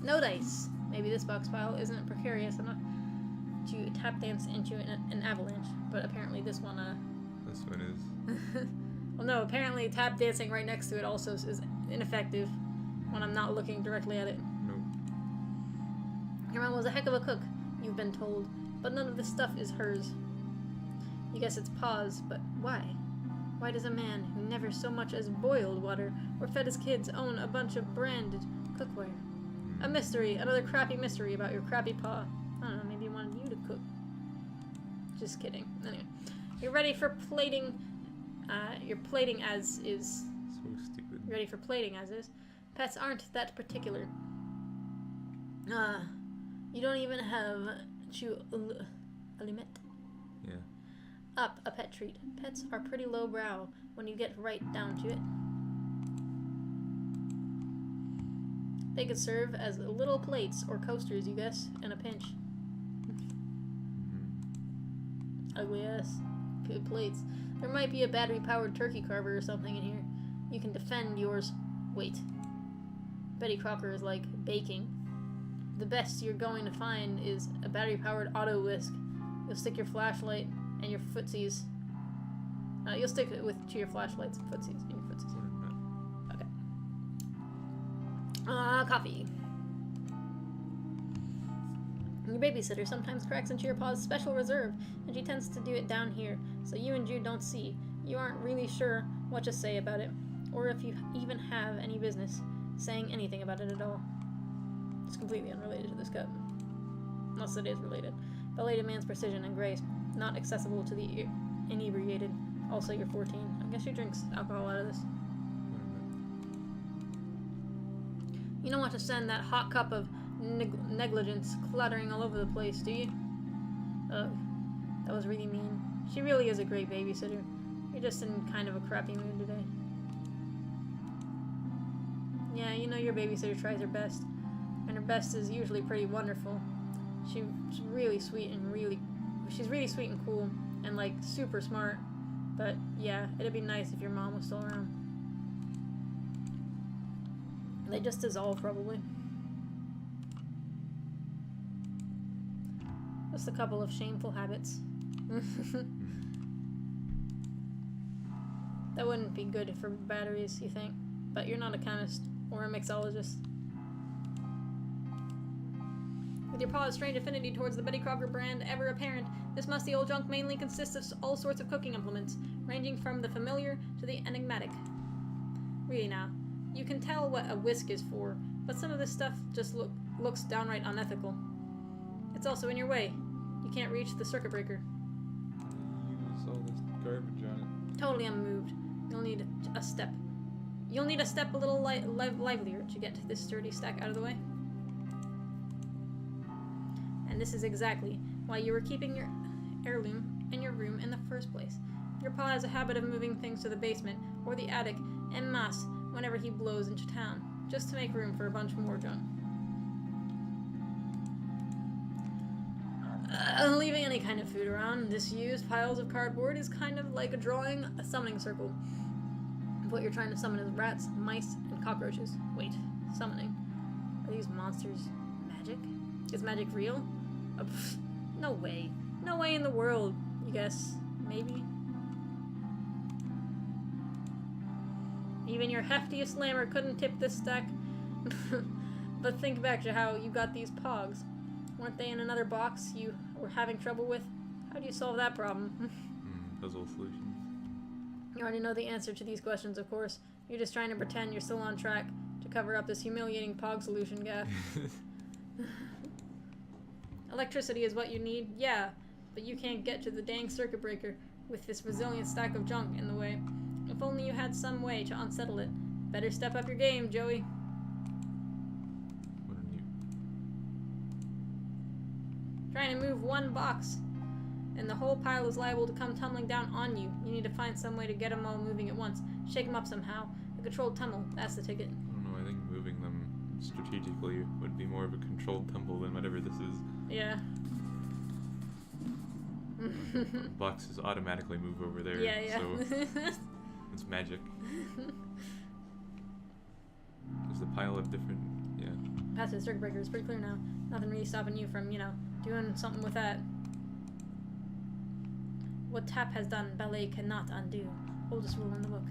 No dice. Maybe this box pile isn't precarious enough to tap dance into an avalanche, but apparently this one, This one is. Well, no, apparently tap dancing right next to it also is ineffective when I'm not looking directly at it. Nope. Your mom was a heck of a cook, you've been told, but none of this stuff is hers. You guess it's Pa's, but why? Why does a man who never so much as boiled water or fed his kids own a bunch of branded cookware? A mystery, another crappy mystery about your crappy Pa. I don't know, maybe he wanted you to cook. Just kidding. Anyway, you're ready for plating. Your plating as is. So stupid. You're ready for plating as is. Pets aren't that particular. You don't even have allumet. Yeah. Up a pet treat. Pets are pretty lowbrow when you get right down to it. They could serve as little plates or coasters, you guess, in a pinch. Ugly ass. Good plates. There might be a battery-powered turkey carver or something in here. You can defend yours. Wait. Betty Crocker is like baking. The best you're going to find is a battery-powered auto whisk. You'll stick your flashlight and your footsies. You'll stick it to your flashlights and footsies. Okay. Coffee. Your babysitter sometimes cracks into your pa's special reserve, and she tends to do it down here, so you and Jude don't see. You aren't really sure what to say about it, or if you even have any business saying anything about it at all. It's completely unrelated to this cup. Unless it is related. Ballet demands precision and grace, not accessible to the inebriated. Also, you're 14. I guess you drinks alcohol out of this. You don't want to send that hot cup of negligence clattering all over the place, do you? Ugh, that was really mean. She really is a great babysitter. You're just in kind of a crappy mood today. Yeah, you know your babysitter tries her best. And her best is usually pretty wonderful. She's really sweet and she's really sweet and cool and like super smart. But yeah, it'd be nice if your mom was still around. They just dissolve probably. Just a couple of shameful habits. That wouldn't be good for batteries, you think? But you're not a chemist or a mixologist. With your pa's strange affinity towards the Betty Crocker brand ever apparent, this musty old junk mainly consists of all sorts of cooking implements, ranging from the familiar to the enigmatic. Really now, you can tell what a whisk is for, but some of this stuff just looks downright unethical. It's also in your way. You can't reach the circuit breaker. Use all this garbage on it. Totally unmoved. You'll need a step. You'll need a step a little livelier to get this sturdy stack out of the way. And this is exactly why you were keeping your heirloom in your room in the first place. Your pa has a habit of moving things to the basement or the attic en masse whenever he blows into town, just to make room for a bunch more junk. Leaving any kind of food around disused piles of cardboard is kind of like drawing a summoning circle. What you're trying to summon is rats, mice, and cockroaches. Wait, summoning. Are these monsters magic? Is magic real? No way. No way in the world, you guess. Maybe? Even your heftiest slammer couldn't tip this stack. But think back to how you got these pogs. Weren't they in another box you were having trouble with? How do you solve that problem? Puzzle solutions. You already know the answer to these questions, of course. You're just trying to pretend you're still on track to cover up this humiliating pog solution gap. Electricity is what you need, yeah, but you can't get to the dang circuit breaker with this resilient stack of junk in the way. If only you had some way to unsettle it. Better step up your game, Joey. What are you? Trying to move one box, and the whole pile is liable to come tumbling down on you. You need to find some way to get them all moving at once. Shake them up somehow. A controlled tumble, that's the ticket. I don't know, I think moving them strategically would be more of a controlled tumble than whatever this is. Yeah. Boxes automatically move over there, Yeah. so it's magic. Does the pile have different... yeah. Path to the circuit breaker is pretty clear now. Nothing really stopping you from, doing something with that. What Tap has done, ballet cannot undo. Oldest rule in the book.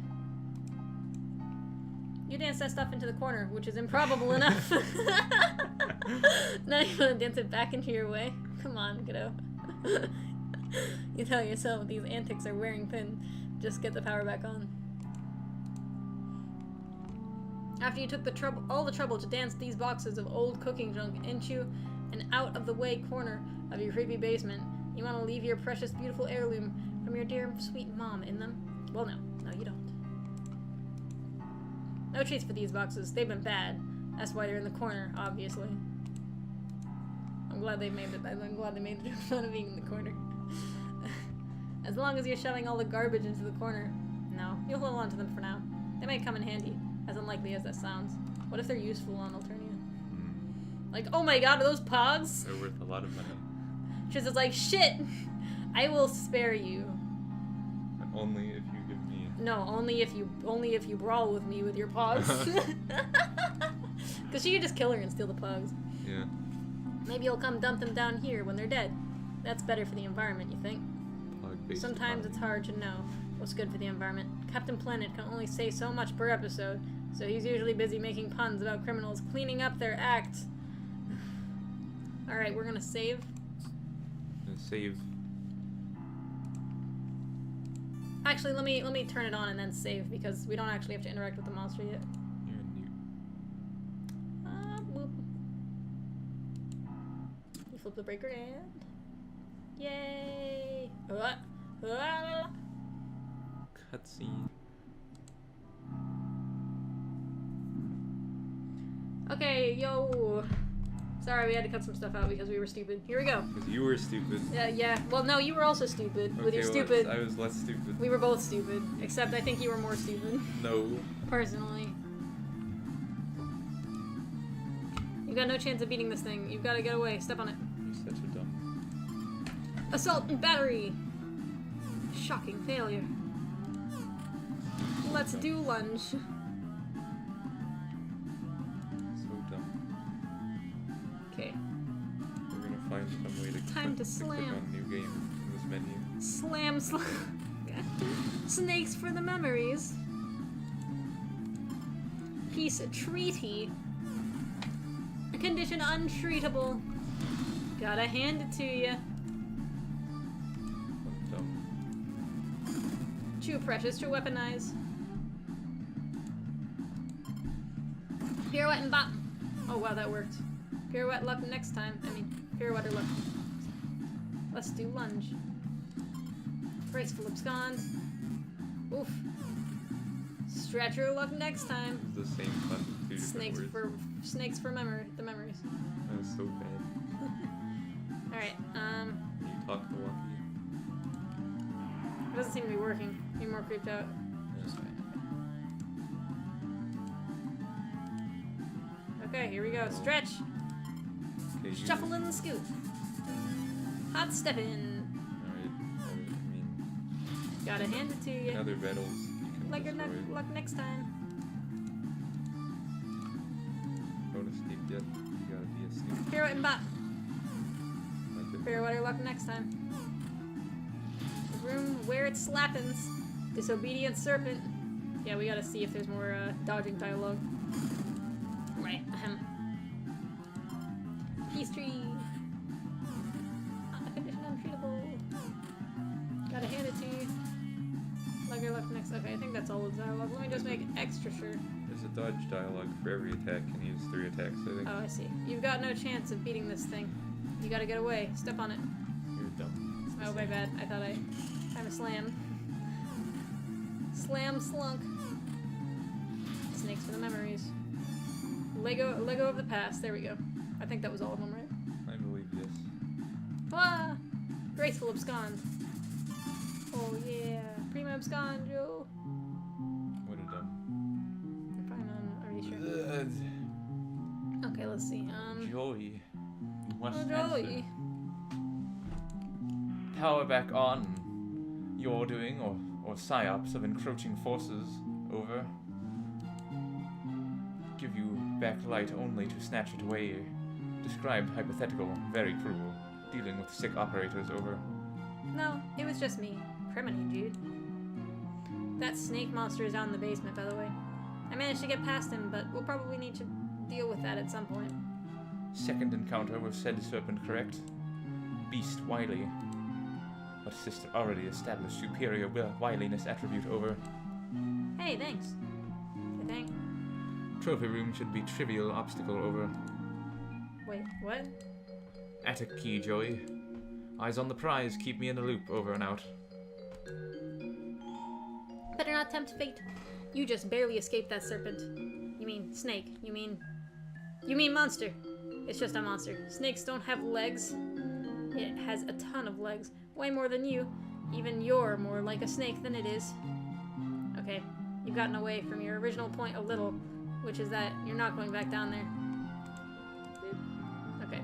You dance that stuff into the corner, which is improbable enough. Now you want to dance it back into your way? Come on, kiddo. You tell yourself these antics are wearing thin. Just get the power back on. After you took all the trouble to dance these boxes of old cooking junk into an out-of-the-way corner of your creepy basement, you want to leave your precious, beautiful heirloom from your dear, sweet mom in them? Well, no, you don't. No treats for these boxes. They've been bad. That's why they're in the corner, obviously. I'm glad they made the joke fun of being in the corner. As long as you're shoving all the garbage into the corner. No, you'll hold on to them for now. They might come in handy, as unlikely as that sounds. What if they're useful on Alternia? Like, oh my god, are those pogs? They're worth a lot of money. Triz is like, shit! I will spare you. But only if you give me... No, only if you brawl with me with your pogs. Because she could just kill her and steal the pogs. Yeah. Maybe you'll come dump them down here when they're dead. That's better for the environment, you think? Sometimes it's hard to know what's good for the environment. Captain Planet can only say so much per episode, so he's usually busy making puns about criminals cleaning up their act. Alright, we're gonna save. Save. Actually, let me turn it on and then save, because we don't actually have to interact with the monster yet. You're new. Boop. You flip the breaker and... Yay! Cutscene. Okay, yo! Sorry, we had to cut some stuff out because we were stupid. Here we go. Because you were stupid. Yeah. Well, no, you were also stupid. Okay, with your well, stupid. I was less stupid. We were both stupid. Except I think you were more stupid. No. Personally. You got no chance of beating this thing. You've got to get away. Step on it. You're such a dumb... Assault and battery! Shocking failure. Let's do lunge. So dumb. Okay. We're gonna find some way to Time to click slam. on new game in this menu. Slam. Snakes for the memories. Peace treaty. Condition untreatable. Gotta hand it to you. Dumb. Too precious to weaponize. Pirouette and bop. Oh wow, that worked. Pirouette luck next time. Pirouette or luck. Let's do lunge. Graceful abscond. Oof. Stretcher luck next time. It's the same fun with two different words. Snakes for the memories. That was so bad. Alright, Can you talk to Walkie? it doesn't seem to be working. Be more creeped out. Okay, here we go. Stretch! Okay, you... Shuffle and scoot. Hot steppin'. Alright, I mean... Gotta hand it to you. In other battles, you can Like your destroy. luck next time. Don't escape yet. You gotta be a sneak. Pirouette and bop. Like Fair weather luck next time. The room where it slappins. Disobedient serpent. Yeah, we gotta see if there's more dodging dialogue. Right, ahem. Peace tree. Condition untreatable. Gotta hand it to you. Lugger left next. Okay, I think that's all the dialogue. Let me just make extra sure. There's a dodge dialogue for every attack, and he has 3 attacks, I think. Oh, I see. You've got no chance of beating this thing. You gotta get away. Step on it. You're dumb. Oh, my bad. I thought I'm a slam. Slam slunk. Snakes for the memories. Lego of the past. There we go. I think that was all of them, right? I believe yes. Ah! Graceful abscond. Oh yeah. Prima abscond, Joe. What a dumb. I'm probably not already sure. Okay, let's see. Joey. You must Oh, answer. Joey. Power back on. You're doing, or psyops of encroaching forces. Over. Give you back light only to snatch it away. Described hypothetical, very cruel. Dealing with sick operators. Over. No, it was just me. Criminy, dude. That snake monster is down in the basement, by the way. I managed to get past him, but we'll probably need to deal with that at some point. Second encounter with said serpent, correct? Beast wily. But sister already established superior wiliness attribute. Over. Hey, thanks. I think. Trophy room should be trivial obstacle. Over. Wait, what? Attic key, Joey. Eyes on the prize, keep me in the loop. Over and out. Better not tempt fate. You just barely escaped that serpent. You mean snake. You mean monster. It's just a monster. Snakes don't have legs. It has a ton of legs. Way more than you. Even you're more like a snake than it is. Okay, you've gotten away from your original point a little, which is that you're not going back down there. Okay.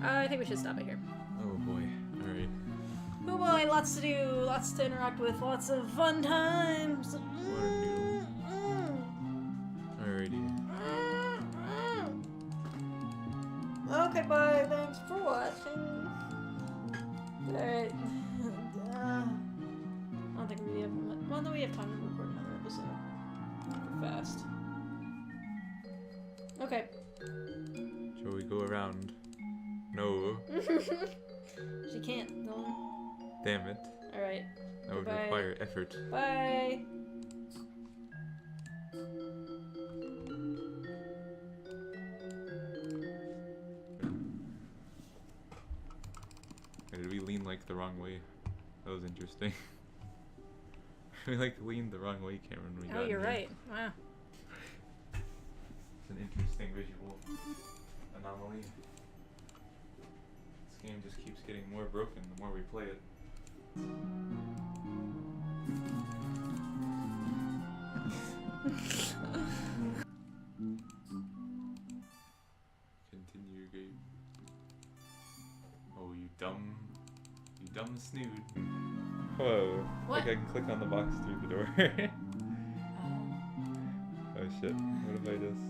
I think we should stop it here. Oh boy. Alright. Oh boy, lots to do, lots to interact with, lots of fun times. What a noodle. Alrighty. Okay, bye. Thanks for watching. Alright. I don't think we have much. Well, no, we have time to record another episode. Super fast. Okay. Shall we go around? No. She can't, Dylan. Damn it. Alright. That would Goodbye. require effort. Bye. Did we lean like the wrong way? That was interesting. We like leaned the wrong way, Cameron. When we Oh, got you're in here. right. Wow. It's an interesting visual anomaly. This game just keeps getting more broken the more we play it. Continue game. Oh, you dumb snood. Whoa. What? Like I can click on the box through the door. Oh shit. What if I just...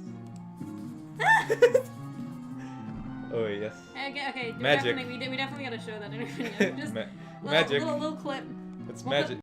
Oh yes. Okay. Magic. We definitely gotta show that in a video. Just Magic. little clip. It's We'll put- magic.